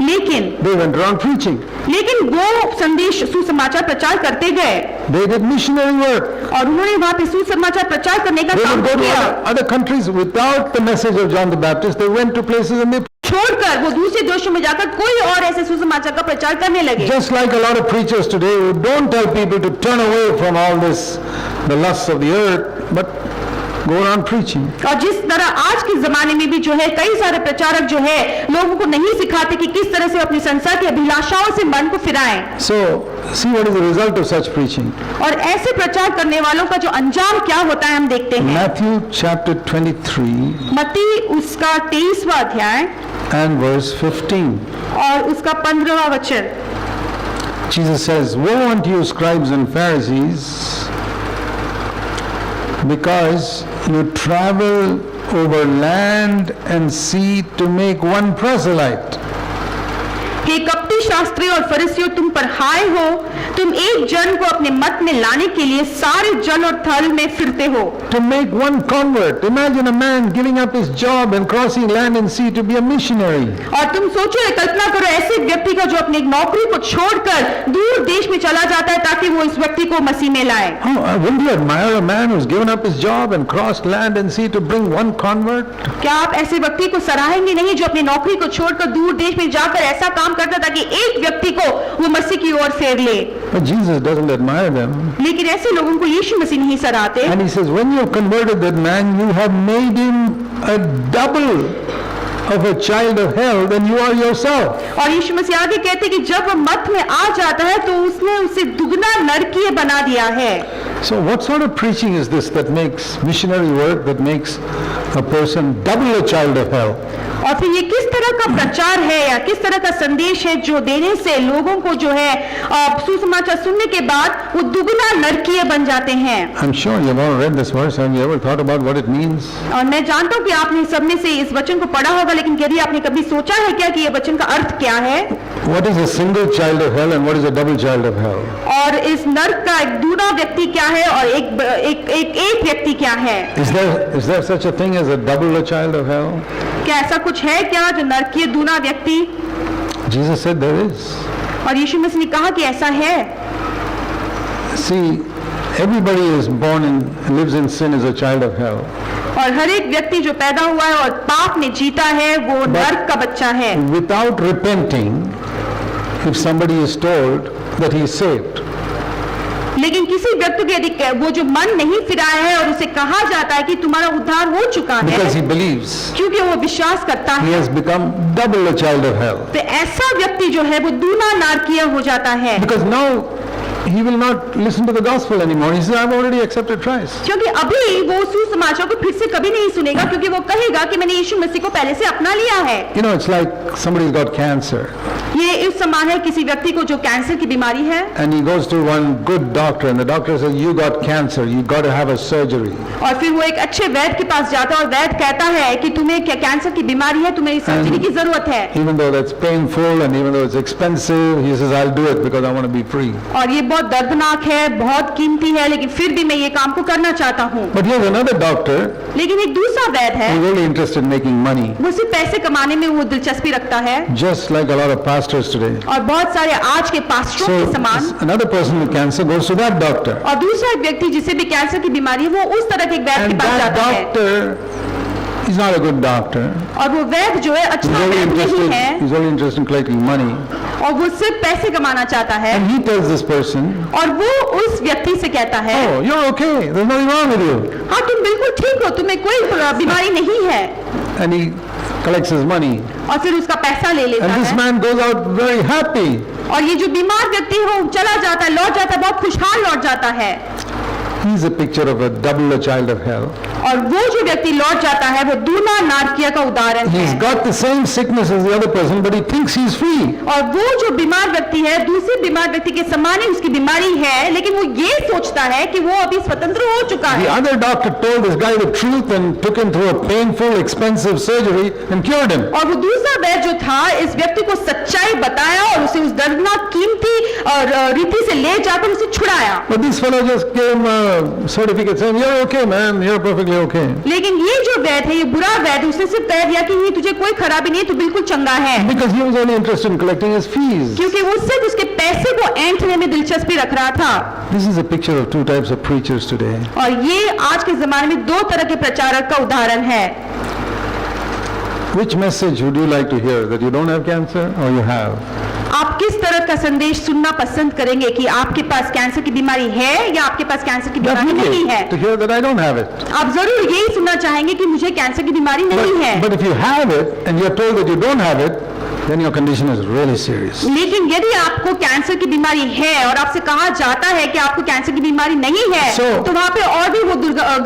लेकिन they went around preaching. वो संदेश सुसमाचार प्रचार करते गए They did missionary work. और उन्होंने वहाँ पे सुसमाचार प्रचार करने का They काम would go to किया। other countries without the message of John the Baptist. They went to places and they छोड़कर वो दूसरे देशों में जाकर कोई और ऐसे सुसमाचार का प्रचार करने लगे। just like a lot of preachers today who don't tell people to turn away from all this, the lusts of the earth, but go around preaching. और जिस तरह आज के जमाने में भी जो है कई सारे प्रचारक जो है लोगों को नहीं सिखाते कि किस तरह से अपनी संसार की अभिलाषाओं से मन को फिराएं। So, see what is the result of such preaching. और ऐसे प्रचार करने वालों का जो अंजाम क्या होता है हम देखते हैं। Matthew chapter 23 मत्ती उसका 23वां अध्याय and verse 15. और उसका 15वां वचन। Jesus says, woe unto you scribes and Pharisees, because you travel over land and sea to make one proselyte. हे कपटी शास्त्री और फरीसियों, तुम पर हाय हो, तुम एक जन को अपने मत में लाने के लिए सारे जल और थल में फिरते हो। to make one convert. Imagine a man giving up his job and crossing land and sea to be a missionary. और तुम सोचो, ये कल्पना करो ऐसे व्यक्ति का जो अपनी नौकरी को छोड़कर दूर देश में चला जाता है ताकि वो इस व्यक्ति को मसीह में लाए। Oh, wouldn't you admire a man who's given up his job and crossed land and sea to bring one convert? क्या आप ऐसे व्यक्ति को सराहेंगे नहीं जो अपनी नौकरी को छोड़कर दूर देश में जाकर ऐसा काम करता ताकि एक व्यक्ति को वो मसीह की ओर फेर ले? But Jesus doesn't admire them. लेकिन ऐसे लोगों को यीशु मसीह नहीं सराहते। And he says, when you have converted that man, you have made him a double of a child of hell than you are yourself. और यीशु मसीह आगे कहते हैं कि जब वो मत में आ जाता है तो उसने उसे दुगना नरकीय बना दिया है। So what sort of preaching is this that makes missionary work, that makes a person double a child of hell? और फिर ये किस तरह का प्रचार है या किस तरह का संदेश है जो देने से लोगों को जो है सुसमाचार सुनने के बाद वो दुगना नरकीय बन जाते हैं। I'm sure you've all read this verse. Have you ever thought about what it means? और मैं जानता हूँ कि आपने सब में से इस वचन को पढ़ा होगा, लेकिन यदि आपने कभी सोचा है क्या कि ये वचन का अर्थ क्या है? What is a single child of hell and what is a double child of hell? और इस नरक का एक दूना व्यक्ति क्या है और एक व्यक्ति क्या है? Is there such a thing as a double a child of hell? क्या ऐसा कुछ है क्या जो नरकीय दूना व्यक्ति? Jesus said there is. और यीशु मसीह ने कहा कि ऐसा है। See, everybody is born and lives in sin is a child of hell. और हर एक व्यक्ति जो पैदा हुआ है और पाप में जीता है वो नरक का बच्चा है। Without repenting, if somebody is told that he is saved, लेकिन किसी व्यक्ति के यदि वो जो मन नहीं फिराया है और उसे कहा जाता है कि तुम्हारा उद्धार हो चुका है, because he believes, क्योंकि वो विश्वास करता he है, has become double a child of hell. तो ऐसा व्यक्ति जो है वो दूना नारकीय हो जाता है। Because now he will not listen to the gospel anymore. He says, I've already accepted Christ. क्योंकि अभी वो सुसमाचार को फिर से कभी नहीं सुनेगा, क्योंकि वो कहेगा कि मैंने यीशु मसीह को पहले से अपना लिया है। You know, it's like somebody's got cancer ये इस समान है किसी व्यक्ति को जो कैंसर की बीमारी है and he goes to one good doctor and the doctor says, you got cancer, you got to have a surgery. और फिर वो एक अच्छे वैद्य के पास जाता है और वैद्य कहता है कि तुम्हें क्या कैंसर की बीमारी है, तुम्हें सर्जरी की जरूरत है। Even though that's painful and even though it's expensive, he says, I'll do it because I want to be free. और ये बहुत दर्दनाक है, बहुत कीमती है, लेकिन फिर भी मैं ये काम को करना चाहता हूँ। But here's another doctor लेकिन एक दूसरा वैद्य है, who's really interested in making money, वो सिर्फ पैसे कमाने में वो दिलचस्पी रखता है, just like a lot of pastors today. और बहुत सारे आज के पास्टरों So के समान। another person with cancer goes to that doctor. और दूसरा एक व्यक्ति जिसे भी कैंसर की बीमारी है वो उस तरह के एक वैद्य के And पास that जाता है, doctor is not a good doctor. और वो वैद्य जो है He's अच्छा only वैद्य नहीं interested, है he's only interested in collecting money. और वो सिर्फ पैसे कमाना चाहता है। And he tells this person, और वो उस व्यक्ति से कहता है, oh, you're okay, there's nothing wrong with you. हाँ तुम बिल्कुल ठीक हो, तुम्हें कोई बीमारी नहीं है, And he collects his money. और फिर उसका पैसा ले लेता And this है। man goes out very happy. और ये जो बीमार व्यक्ति है वो चला जाता है, लौट जाता है, बहुत खुशहाल लौट जाता है। He's a picture of a double a child of hell. और वो जो व्यक्ति लौट जाता है वो दूना नारकीय का उदाहरण He's है। got the same sickness as the other person, but he thinks he's free. और वो जो बीमार व्यक्ति है दूसरे बीमार व्यक्ति के समान ही उसकी बीमारी है, लेकिन वो ये सोचता है कि वो अभी स्वतंत्र हो चुका The है। other doctor told this guy the truth and took him through a painful, expensive surgery and cured him. और वो दूसरा वैद्य जो था इस व्यक्ति को सच्चाई बताया और उसे उस दर्दनाक कीमती और रीति से ले जाकर उसे छुड़ाया। But this fellow just gave him a certificate saying, you're okay, man, you're perfectly okay. लेकिन ये जो वैद्य है, ये बुरा वैद्य, उसने सिर्फ कह दिया कि नहीं तुझे कोई खराबी नहीं है, तू बिल्कुल चंगा है, Because he was only interested in collecting his fees. क्योंकि वो सिर्फ उसके पैसे को ऐंठने में दिलचस्पी रख रहा था। This is a picture of two types of preachers today. और ये आज के जमाने में दो तरह के प्रचारक का उदाहरण है। Which message would you like to hear? That you don't have cancer or you have? आप किस तरह का संदेश सुनना पसंद करेंगे कि आपके पास कैंसर की बीमारी है या आपके पास कैंसर की बीमारी नहीं है? To hear that I don't have it. आप जरूर यही सुनना चाहेंगे कि मुझे कैंसर की बीमारी नहीं है। But if you have it and you're told that you don't have it, then your condition is really serious. लेकिन यदि आपको कैंसर की बीमारी है और आपसे कहा जाता है कि आपको कैंसर की बीमारी नहीं है, तो वहाँ पे और भी वो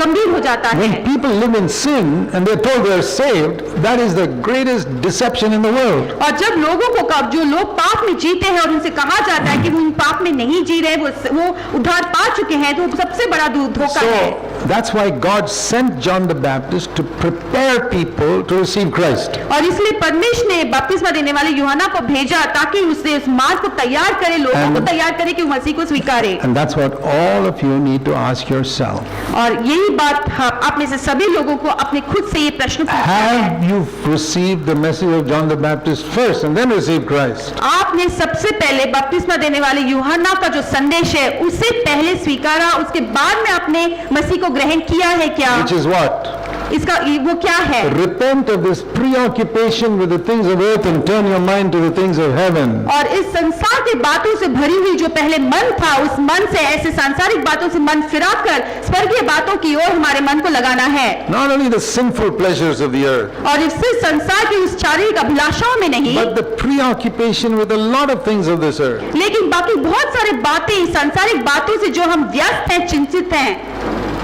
गंभीर हो जाता है। When people live in sin and they're told they're saved, that is the greatest deception in the world. और जब लोगों को जो लोग पाप में जीते हैं और उनसे कहा जाता है कि वो पाप में नहीं जी रहे, वो उद्धार पा चुके हैं, तो सबसे बड़ा धोखा है। That's why God sent John the Baptist to prepare people to receive Christ. और इसलिए परमेश्वर ने बपतिस्मा देने वाले यूहन्ना को भेजा ताकि उसने उस मार्ग को तैयार करे, लोगों को तैयार करे कि वो मसीह को स्वीकारे। And that's what all of you need to ask yourself. और यही बात आप में से सभी लोगों को अपने खुद से ये प्रश्न पूछना है। Have you received the message of John the Baptist first and then received Christ? आपने सबसे पहले बपतिस्मा देने वाले यूहन्ना का जो संदेश है उसे पहले स्वीकारा, उसके बाद में आपने मसीह को ग्रहण किया है क्या? Which is what? इसका वो क्या है? Repent of this preoccupation with the things of earth and turn your mind to the things of heaven. और इस संसार की बातों से भरी हुई जो पहले मन था, उस मन से ऐसे सांसारिक बातों से मन फिराकर स्वर्गीय बातों की ओर हमारे मन को लगाना है। Not only the sinful pleasures of the earth, और इससे संसार की उस शारीरिक अभिलाषाओं में नहीं, but the preoccupation with a lot of things of this earth. लेकिन बाकी बहुत सारी बातें, सांसारिक बातों से जो हम व्यस्त हैं, चिंतित हैं।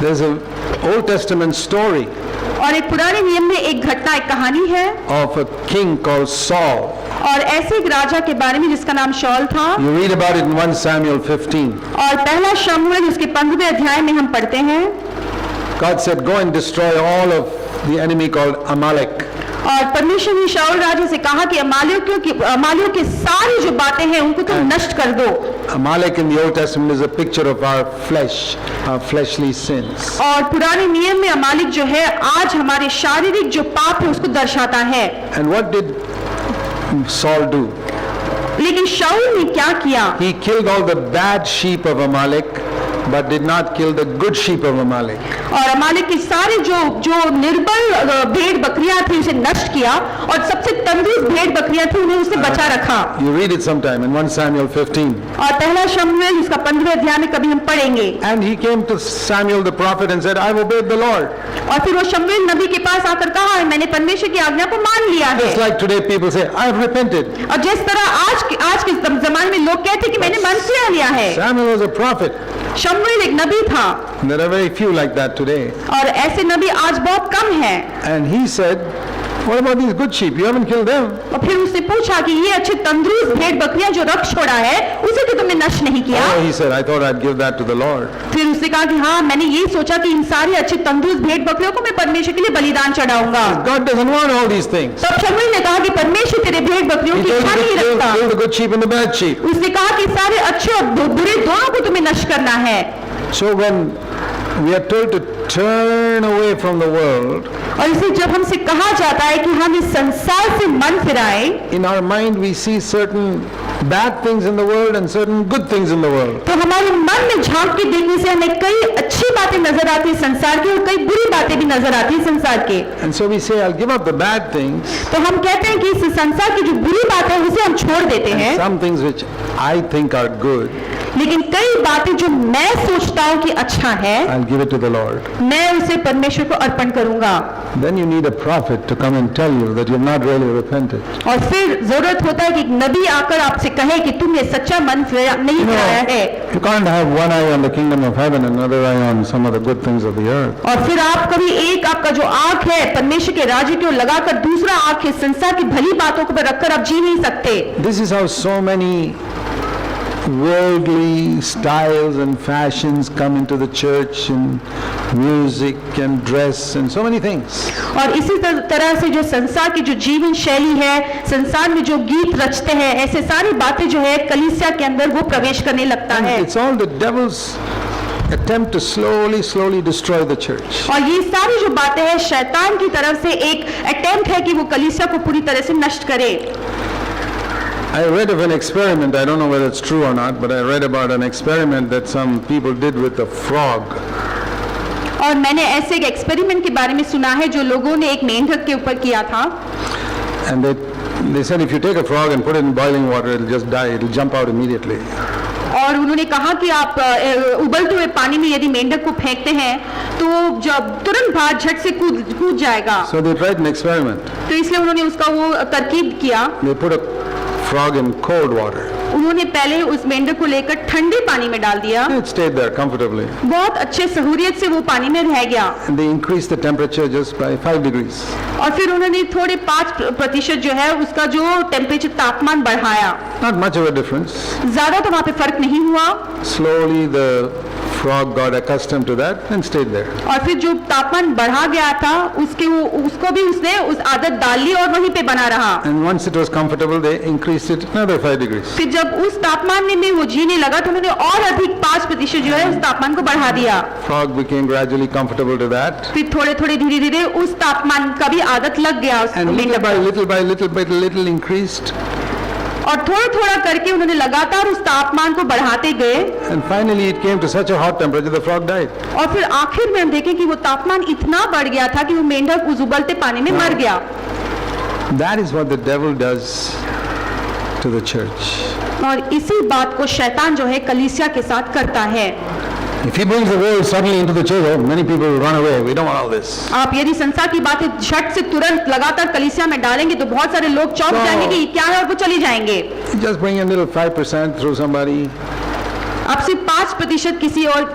There's an Old Testament story और एक पुराने नियम में एक घटना, एक कहानी है of a king called Saul. और ऐसे एक राजा के बारे में जिसका नाम शौल था। You read about it in 1 Samuel 15. और पहला शमूएल उसके 15वें अध्याय में हम पढ़ते हैं। God said, go and destroy all of the enemy called Amalek. और परमेश्वर ने शाऊल राजा से कहा कि अमालियों की सारी जो बातें हैं उनको तुम नष्ट कर दो। Amalek in the Old Testament is a picture of our flesh, our fleshly sins. और पुराने नियम में अमालिक जो है आज हमारे शारीरिक जो पाप है उसको दर्शाता है। And what did Saul do? लेकिन शाऊल ने क्या किया? He killed all the bad sheep of Amalek, but did not kill the good sheep of Amalek. और अमालिक की सारे जो निर्बल भेड़ बकरियां थी उसे नष्ट किया, और सबसे तंदुरुस्त भेड़ बकरियां थी उन्हें उसने बचा रखा। You read it sometime in 1 Samuel 15. और पहला शमूएल उसका 15वें अध्याय में कभी हम पढ़ेंगे। And he came to Samuel the prophet and said, I've obeyed the Lord. और फिर वो शमूएल नबी के पास आकर कहा, मैंने परमेश्वर की आज्ञा को मान लिया है। Just like today people say, I've repented. और जिस तरह आज के जमाने में लोग कहते हैं कि मैंने मन फिरा लिया है। Samuel was a prophet. शमूएल एक नबी था। There are very few like that today. और ऐसे नबी आज बहुत कम हैं। And he said, what about these good sheep? You haven't killed them. और फिर उसने पूछा कि ये अच्छे तंदुरुस्त भेड़ बकरियां जो रख छोड़ा है उसे तो तुमने नष्ट नहीं किया? Oh, he said, I thought I'd give that to the Lord. फिर उसने कहा कि हाँ, मैंने यही सोचा कि इन सारी अच्छी तंदुरुस्त भेड़ बकरियों को मैं परमेश्वर के लिए बलिदान चढ़ाऊंगा। God doesn't want all these things. तब शमूएल ने कहा कि परमेश्वर तेरे भेड़ बकरियों He की told इच्छा you नहीं to रखता। kill the good sheep and the bad sheep. उसने कहा कि सारे अच्छे और बुरे दोनों को तुम्हें नष्ट करना है। So when we are told to turn away from the world, और इसे जब हमसे कहा जाता है कि हम इस संसार से मन फिराएं, in our mind we see certain bad things in the world and certain good things in the world. तो हमारे मन में झांक के देखने से हमें कई अच्छी बातें नजर आती है संसार की और कई बुरी बातें भी नजर आती है संसार के। And so we say, I'll give up the bad things. तो हम कहते हैं कि इस संसार की जो बुरी बातें हैं उसे हम छोड़ देते हैं, And some things which I think are good, लेकिन कई बातें जो मैं सोचता हूँ कि अच्छा है, I'll give it to the Lord. मैं उसे परमेश्वर को अर्पण करूंगा। Then you need a prophet to come and tell you that you've not really repented. और फिर जरूरत होता है कि एक नबी आकर आपसे कहे कि तुमने सच्चा मन नहीं फिराया है। You can't have one eye on the kingdom of heaven and another eye on some of the good things of the earth. और फिर आप कभी एक आपका जो आंख है परमेश्वर के राज्य की ओर लगाकर दूसरा आंख है संसार की भली बातों को रखकर आप जी नहीं सकते। This is how so many worldly styles and fashions come into the church, and music and dress and so many things. और इसी तरह से जो संसार की जो जीवन शैली है, संसार में जो गीत रचते हैं, ऐसे सारी बातें जो है कलीसिया के अंदर वो प्रवेश करने लगता And है। it's all the devil's attempt to slowly destroy the church. और ये सारी जो बातें हैं शैतान की तरफ से एक अटेम्प्ट है कि वो कलीसिया को पूरी तरह से नष्ट करे। I read of an experiment, I don't know whether it's true or not, but I read about an experiment that some people did with a frog. और मैंने ऐसे एक एक्सपेरिमेंट के बारे में सुना है जो लोगों ने एक मेंढक के ऊपर किया था। And they said if you take a frog and put it in boiling water, it'll just die, it'll jump out immediately. और उन्होंने कहा कि आप उबलते हुए पानी में यदि मेंढक को फेंकते हैं तो जब तुरंत बाहर झट से कूद जाएगा। So they tried an experiment. तो इसलिए उन्होंने उसका वो तरकीब किया। They put a frog in cold water. उन्होंने पहले उस मेंढक को लेकर ठंडे पानी में डाल दिया। It stayed there comfortably. बहुत अच्छे सहूलियत से वो पानी में रह गया। And they increased the temperature just by 5 degrees. और फिर उन्होंने थोड़े 5% जो है उसका जो टेम्परेचर तापमान बढ़ाया। Not much of a difference. ज्यादा तो वहाँ पे फर्क नहीं हुआ। Slowly the frog got accustomed to that and stayed there. और फिर जो तापमान बढ़ा गया था उसको भी उसने उस आदत डाल ली और वहीं पे बना रहा। And once it was comfortable, they increased it another 5 degrees. फिर जब उस तापमान में वो जीने लगा तो उन्होंने और अधिक 5% जो है उस तापमान को बढ़ा दिया। Frog became gradually comfortable to that. फिर थोड़े धीरे उस तापमान का भी आदत लग गया उसको। And little increased. और थोड़ा करके उन्होंने लगातार उस तापमान को बढ़ाते गए। And finally it came to such a hot temperature the frog died. और फिर आखिर में हम देखें कि वो तापमान इतना बढ़ गया था कि वो मेंढक उस उबलते पानी में मर गया। That is what the devil does to the church. और इसी बात को शैतान जो है कलीसिया के साथ करता है। If he brings the world suddenly into the church, many people will run away. We don't want all this. आप यदि संसार की बातें झट से तुरंत लगातार कलीसिया में डालेंगे तो बहुत सारे लोग चौंक जाएंगे कि क्या है और वो चले जाएंगे। Just bring a little 5% through somebody. आप सिर्फ 5%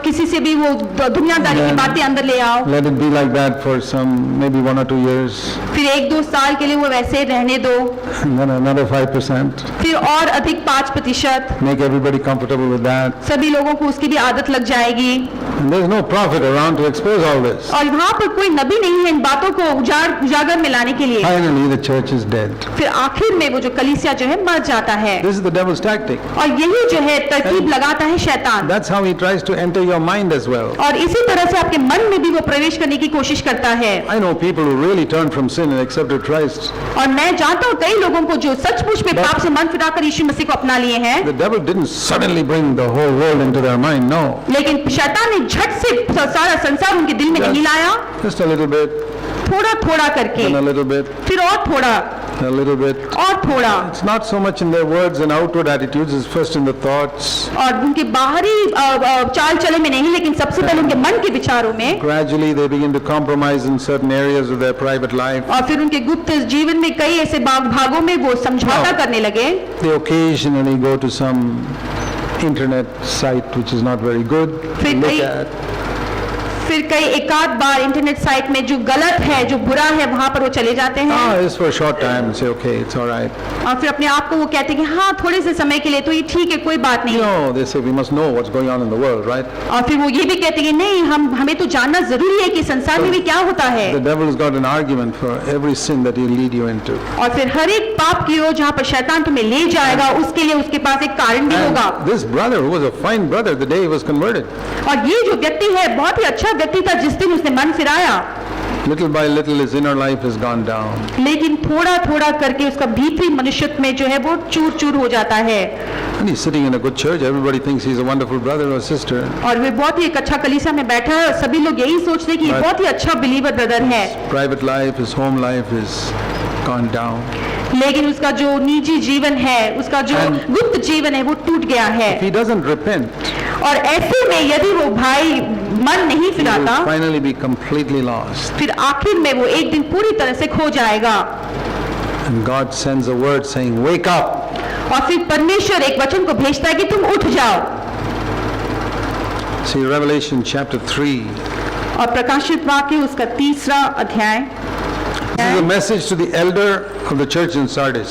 किसी से भी वो दुनियादारी की बातें अंदर ले आओ। Let it be like that for some maybe 1 or 2 years. फिर 1-2 साल के लिए वो वैसे रहने दो। And then another 5%. फिर और अधिक 5%। Make everybody comfortable with that. सभी लोगों को उसकी भी आदत लग जाएगी। And there's no prophet around to expose all this. और वहाँ पर कोई नबी नहीं है इन बातों को उजागर में लाने के लिए। Finally the church is dead. फिर आखिर में वो जो कलीसिया जो है मर जाता है। This is the devil's tactic. और यही जो है तरकीब लगाता है शैतान। That's how he tries to enter your mind as well. और इसी तरह से आपके मन में भी वो प्रवेश करने की कोशिश करता है। I know people who really turned from sin and accepted Christ. और मैं जानता हूँ कई लोगों को जो सचमुच में पाप से मन फिराकर यीशु मसीह को अपना लिए हैं। The devil didn't suddenly bring the whole world into their mind, no. लेकिन शैतान ने झट से सारा संसार उनके दिल में नहीं लाया। Just a little bit. थोड़ा करके। And a little bit. फिर और थोड़ा। A little bit. और थोड़ा। It's not so much in their words and outward attitudes, it's first in the thoughts. और उनके बाहरी चाल चले में नहीं लेकिन सबसे पहले उनके मन के विचारों में। Gradually they begin to compromise in certain areas of their private life. और फिर उनके गुप्त जीवन में कई ऐसे भागों में वो समझौता करने लगे। They occasionally go to some internet site which is not very good to look at. फिर कई एकाध बार इंटरनेट साइट में जो गलत है जो बुरा है वहाँ पर वो चले जाते हैं। It's for a short time. Say okay, it's all right. और फिर अपने आप को वो कहते हैं कि हाँ थोड़े से समय के लिए तो ये ठीक है कोई बात नहीं। No, they say we must know what's going on in the world, right? और फिर वो ये भी कहते हैं कि नहीं हमें तो जानना जरूरी है कि संसार में भी क्या होता है। The devil's got an argument for every sin that he'll lead you into. और फिर हर एक पाप की ओर जहाँ पर शैतान तुम्हें ले जाएगा उसके लिए उसके पास एक कारण भी होगा। This brother who was a fine brother the day he was converted. और ये जो व्यक्ति है बहुत ही अच्छा व्यक्ति था जिस दिन उसने मन फिराया। Little by little his inner life has gone down. लेकिन थोड़ा करके उसका भीतरी मनुष्यत्व में जो है वो चूर हो जाता है। And he's sitting in a good church. Everybody thinks he's a wonderful brother or sister. और वे बहुत ही एक अच्छा कलीसिया में बैठा है और सभी लोग यही सोचते हैं कि ये बहुत ही अच्छा बिलीवर ब्रदर है। Private life, his home life is gone down. लेकिन उसका जो निजी जीवन है उसका जो गुप्त जीवन है वो टूट गया है। If he doesn't repent, और ऐसे में यदि वो भाई मन नहीं he will फिराता finally be completely lost. फिर आखिर में वो एक दिन पूरी तरह से खो जाएगा। And God sends a word saying, "Wake up." और फिर परमेश्वर एक वचन को भेजता है कि तुम उठ जाओ। See Revelation chapter 3. और प्रकाशित वाक्य उसका 3रा अध्याय। This is a message to the elder of the church in Sardis.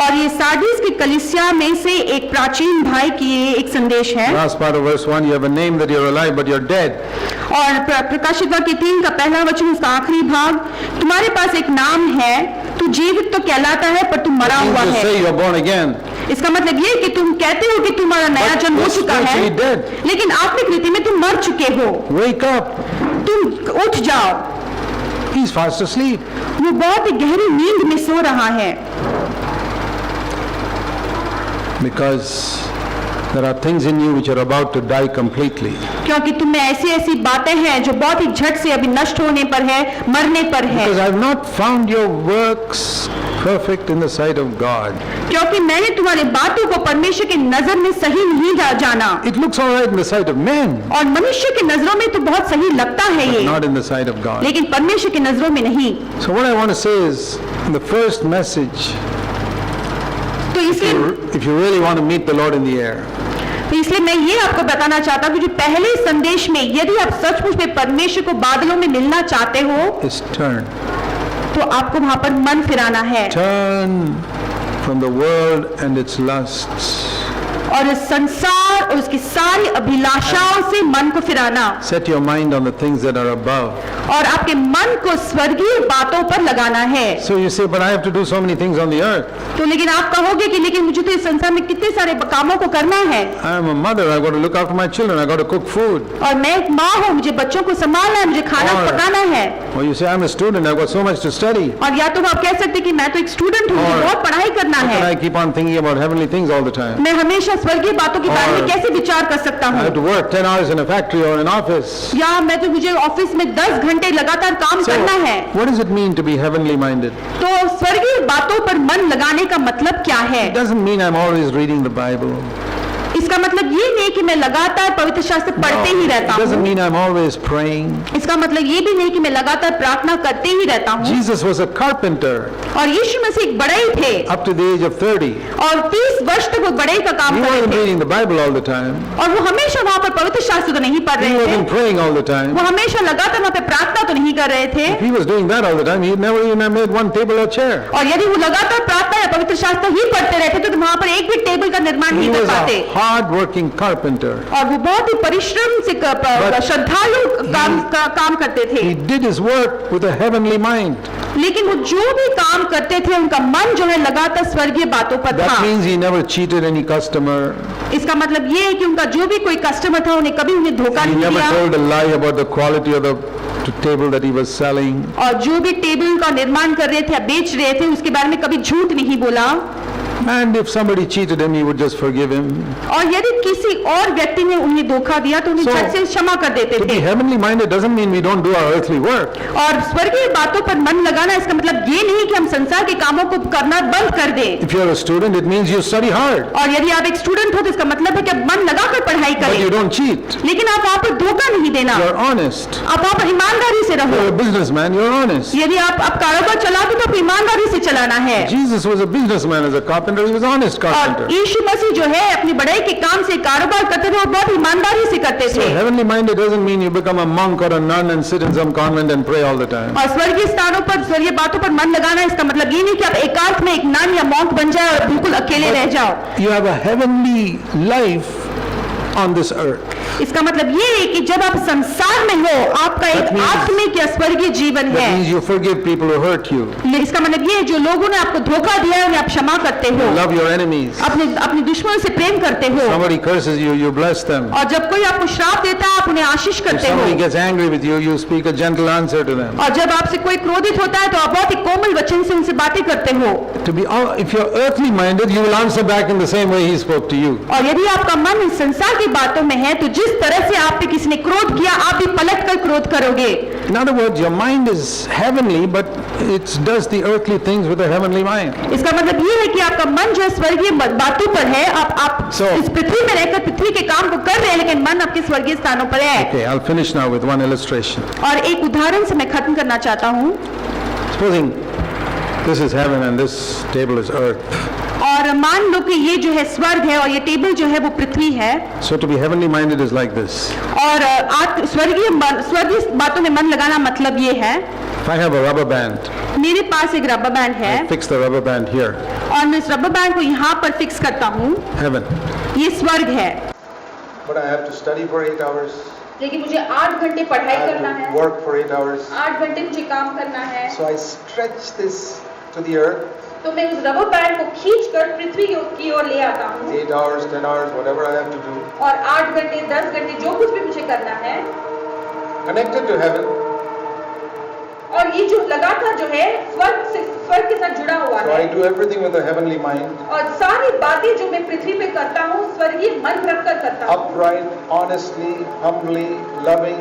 और ये सार्डिस की कलीसिया में से एक प्राचीन भाई की ये एक संदेश है। Last part of verse 1, you have a name that you're alive but you're dead. और प्रकाशित वाक्य 3 का पहला वचन उसका आखिरी भाग, तुम्हारे पास एक नाम है, तू जीवित तो कहलाता है पर तू मरा हुआ You है। say you're born again. इसका मतलब ये कि तुम कहते हो कि तुम्हारा नया But जन्म हो you're चुका है, spiritually dead. लेकिन आत्मिक रीति में तुम मर चुके हो। Wake up. तुम उठ जाओ। He's fast asleep. वो बहुत ही गहरी नींद में सो रहा है। Because there are things in you which are about to die completely. क्योंकि तुम में ऐसी बातें हैं जो बहुत ही झट से अभी नष्ट होने पर है, मरने पर है। Because I've not found your works perfect in the sight of God. क्योंकि मैंने तुम्हारी बातों को परमेश्वर की नजर में सही नहीं जाना। It looks all right in the sight of men, और मनुष्य की नजरों में तो बहुत सही लगता है but ये, not in the sight of God. लेकिन परमेश्वर की नजरों में नहीं। So what I want to say is, the first message, तो if you really want to meet the Lord in the air, इसलिए मैं ये आपको बताना चाहता हूँ कि जो पहले संदेश में यदि आप सचमुच में परमेश्वर को बादलों में मिलना चाहते हो is turn. तो आपको वहां पर मन फिराना है। Turn from the world and its lusts और इस संसार और उसकी सारी अभिलाषाओं से मन को फिराना Set your mind on the things that are above. और आपके मन को स्वर्गीय बातों पर लगाना है। So you say, but I have to do so many things on the earth. तो लेकिन आप कहोगे कि लेकिन मुझे तो इस संसार में कितने सारे कामों को करना है, I am a mother, I've got to look after my children, I've got to cook food. और मैं एक माँ हूँ, मुझे बच्चों को संभालना है, मुझे खाना और- पकाना है। Or you say, I'm a student, I've got so much to study. और या तो आप कह सकते कि मैं तो एक स्टूडेंट हूँ, मुझे और- बहुत पढ़ाई करना How can I है, keep on thinking about heavenly things all the time? मैं हमेशा स्वर्गीय बातों के बारे में और- कैसे विचार कर सकता I हूँ, have to work 10 hours in a factory or an office. या मैं तो मुझे ऑफिस में 10 घंटे लगातार काम So, करना है। what does it mean to be heavenly minded? तो स्वर्गीय बातों पर मन लगाने का मतलब क्या है? It doesn't mean I'm always reading the Bible. इसका मतलब ये नहीं कि मैं लगातार पवित्र शास्त्र पढ़ते ही रहता It doesn't हूँ, mean I'm always praying. इसका मतलब ये भी नहीं कि मैं लगातार प्रार्थना करते ही रहता हूँ। Jesus was a carpenter और यीशु मसीह एक बढ़ई थे up to the age of 30. और 30 वर्ष तक वो बढ़ई का काम He कर रहे wasn't थे reading the Bible all the time. और वो हमेशा वहाँ पर पवित्र शास्त्र तो नहीं पढ़ He रहे थे, wasn't praying all the time. वो हमेशा लगातार वहाँ पे प्रार्थना तो नहीं कर रहे थे, If he was doing that all the time, he'd never even have made one table or chair. और यदि वो लगातार प्रार्थना या पवित्र शास्त्र ही पढ़ते रहते तो वहाँ पर एक भी टेबल का निर्माण He नहीं कर was पाते। a hard-working carpenter. और वो बहुत ही परिश्रम से But श्रद्धालु काम करते थे, He did his work with a heavenly mind. लेकिन वो जो भी काम करते थे उनका मन जो है लगातार स्वर्गीय बातों पर था। That means he never cheated any customer. इसका मतलब ये है कि उनका जो भी कोई कस्टमर था उन्हें कभी उन्हें धोखा He नहीं never दिया, told a lie about the quality of the table that he was selling. और जो भी टेबल का निर्माण कर रहे थे या बेच रहे थे उसके बारे में कभी झूठ नहीं बोला। And if somebody cheated him, he would just forgive him. और यदि किसी और व्यक्ति ने उन्हें धोखा दिया तो उन्हें So, झट से क्षमा कर देते To be थे। heavenly minded doesn't mean we don't do our earthly work. और स्वर्गीय बातों पर मन लगाना इसका मतलब ये नहीं कि हम संसार के कामों को करना बंद कर दें, If you're a student, it means you study hard, और यदि आप एक स्टूडेंट हो तो इसका मतलब है कि आप मन लगाकर पढ़ाई but you करें, don't cheat. लेकिन आप वहाँ पर धोखा नहीं देना, You're honest. आप वहाँ पर ईमानदारी से रहो। You're a businessman, you're honest. यदि आप कारोबार चलाते तो आपको ईमानदारी से चलाना है। Jesus was a businessman as a carpenter, he was an honest और carpenter. यीशु मसीह जो है अपनी बड़ाई के काम से कारोबार करते थे और बहुत ईमानदारी से करते So थे। heavenly minded doesn't mean you become a monk or a nun and sit in some convent and pray all the time. और स्वर्गीय स्थानों पर स्वर्गीय बातों पर मन लगाना इसका मतलब ये नहीं कि आप एकांत में एक नन या मॉन्क बन जाए और बिल्कुल अकेले रह जाओ। You have a heavenly life on this earth. इसका मतलब ये है कि जब आप संसार में हो आपका That एक means- आत्मिक या स्वर्गीय जीवन That है। means you forgive people who hurt you. इसका मतलब ये है जो लोगों ने आपको धोखा दिया है उन्हें आप क्षमा करते हो, Love your enemies. अपने अपने दुश्मनों से प्रेम करते हो, Somebody curses you, you bless them. और जब कोई आपको श्राप देता है आप उन्हें आशीष If करते somebody हो, gets angry with you, you speak a gentle answer to them. और जब आपसे कोई क्रोधित होता है तो आप बहुत ही कोमल वचन से उनसे बातें करते हो। If you're earthly minded, you will answer back in the same way he spoke to you. और यदि आपका मन इस संसार की बातों में है तो जिस तरह से आप पे किसी ने क्रोध किया आप भी पलट कर क्रोध करोगे। In other words, your mind is heavenly, but it does the earthly things with a heavenly mind. इसका मतलब ये है कि आपका मन जो है स्वर्गीय बातों पर है, आप So- इस पृथ्वी में रहकर पृथ्वी के काम को कर रहे हैं लेकिन मन आपके स्वर्गीय स्थानों पर है। Okay, I'll finish now with one illustration. और एक उदाहरण से मैं खत्म करना चाहता हूँ। Supposing this is heaven and this table is earth. और मान लो कि ये जो है स्वर्ग है और ये टेबल जो है वो पृथ्वी है, So to be heavenly minded is like this. और स्वर्गीय बातों में मन लगाना मतलब ये है, If I have a rubber band, मेरे पास एक रबर बैंड है fix the rubber band here. और मैं इस रबर बैंड को यहाँ पर फिक्स करता हूँ, Heaven. ये स्वर्ग है, But I have to study for 8 hours. लेकिन मुझे 8 घंटे I पढ़ाई have करना to है, work for 8 hours. 8 घंटे मुझे काम करना है, So I stretch this to the earth. तो मैं उस रबर बैंड को खींचकर पृथ्वी की ओर ले आता हूँ 8 hours, 10 hours, whateवर I have to do. और 8 घंटे 10 घंटे जो कुछ भी मुझे करना है, Connected to heaven. और ये जो लगातार जो है स्वर्ग के साथ जुड़ा हुआ So I है, do everything with a heavenly mind. और सारी बातें जो मैं पृथ्वी पे करता हूँ स्वर्गीय मन रखकर करता हूँ, Upright, honestly, humbly, loving.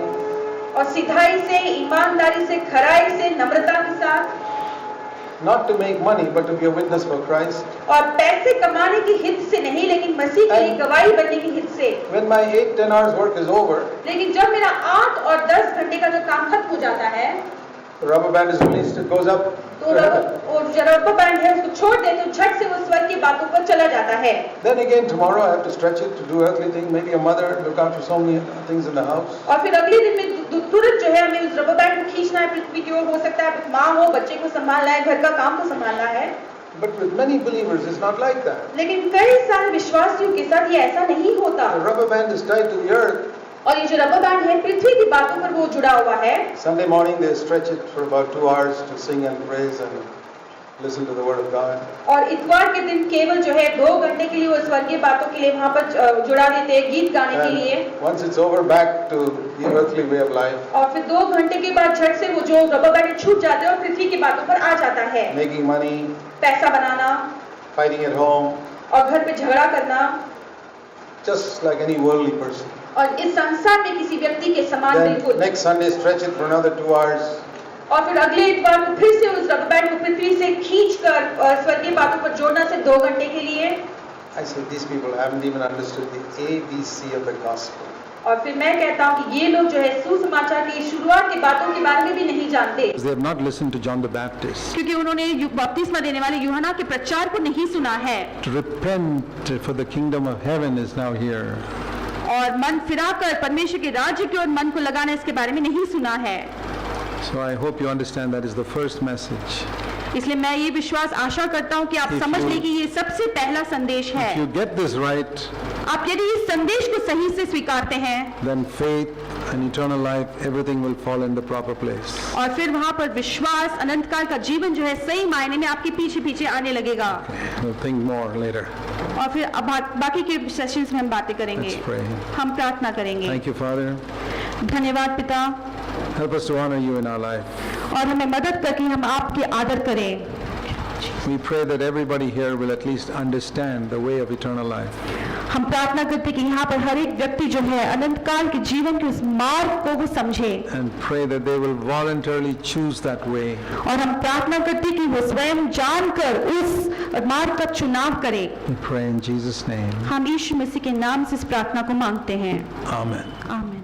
और सिधाई से, ईमानदारी से, खराई से, नम्रता के साथ, Not to make money, but to be a witness for Christ. और पैसे कमाने की हित से नहीं लेकिन मसीह के लिए गवाही बनने की हित से। When my 8-10 hours work is over, लेकिन जब मेरा 8 और 10 घंटे का जो काम खत्म हो जाता है the rubber band is released, it goes up तो to heaven. और जो रबर बैंड है उसको छोड़ देते तो झट से वो स्वर्ग की बातों पर चला जाता है। Then again tomorrow I have to stretch it to do earthly things. Maybe a mother look after so many things in the house. और फिर अगले दिन में तुरंत जो है हमें उस रबर बैंड को खींचना है पृथ्वी की ओर, हो सकता है माँ हो, बच्चे को संभालना है, घर का काम को संभालना है। But with many believers, it's not like that. लेकिन कई सारे विश्वासियों के साथ ये ऐसा नहीं होता। The rubber band is tied to the earth. और ये जो रबर बैंड है पृथ्वी की बातों पर वो जुड़ा हुआ है। Sunday morning they stretch it for about 2 hours to sing and praise and listen to the word of God. और इतवार के दिन केवल जो है 2 घंटे के लिए वो स्वर्गीय बातों के लिए वहाँ पर जुड़ा देते हैं गीत गाने के लिए। And once it's over, back to the earthly way of life. और फिर 2 घंटे के बाद झट से वो जो रबर बैंड छूट जाते हैं और पृथ्वी की बातों पर आ जाता है। Making money, पैसा बनाना fighting at home, और घर पे झगड़ा करना just like any worldly person. और इस संसार में किसी व्यक्ति के समान Then बिल्कुल। next Sunday stretch it for another 2 hours. और फिर अगले इतवार को फिर से उस रबर बैंड को पृथ्वी से खींचकर स्वर्गीय बातों पर जोड़ना सिर्फ 2 घंटे के लिए। I say these people haven't even understood the ABC of the gospel. और फिर मैं कहता हूँ कि ये लोग जो है सुसमाचार की शुरुआत की बातों के बारे में भी नहीं जानते, They have not listened to John the Baptist. क्योंकि उन्होंने बपतिस्मा देने वाले यूहन्ना के प्रचार को नहीं सुना है। To repent, for the kingdom of heaven is now here. और मन फिराकर परमेश्वर के राज्य की ओर मन को लगाना इसके बारे में नहीं सुना है। So I hope you understand that is the first message. इसलिए मैं ये विश्वास आशा करता हूँ कि आप If समझ you- लें कि ये सबसे पहला संदेश है। If you get this right, आप यदि इस संदेश को सही से स्वीकारते हैं then faith and eternal life, everything will fall in the proper place. और फिर वहाँ पर विश्वास अनंत काल का जीवन जो है सही मायने में आपके पीछे पीछे आने लगेगा। We'll think more later. और फिर अब बाकी के सेशंस में हम बातें करेंगे। Let's pray. हम प्रार्थना करेंगे। Thank you, Father. धन्यवाद पिता, Help us to honor you in our life. और हमें मदद करके हम आपके आदर करें। We pray that everybody here will at least understand the way of eternal life. हम प्रार्थना करते कि यहाँ पर हर एक व्यक्ति जो है अनंत काल के जीवन के उस मार्ग को वो समझे, And pray that they will voluntarily choose that way. और हम प्रार्थना करते कि वो स्वयं जानकर उस मार्ग का चुनाव करे। We pray in Jesus' name. हम यीशु मसीह के नाम से इस प्रार्थना को मांगते हैं। Amen. आमीन।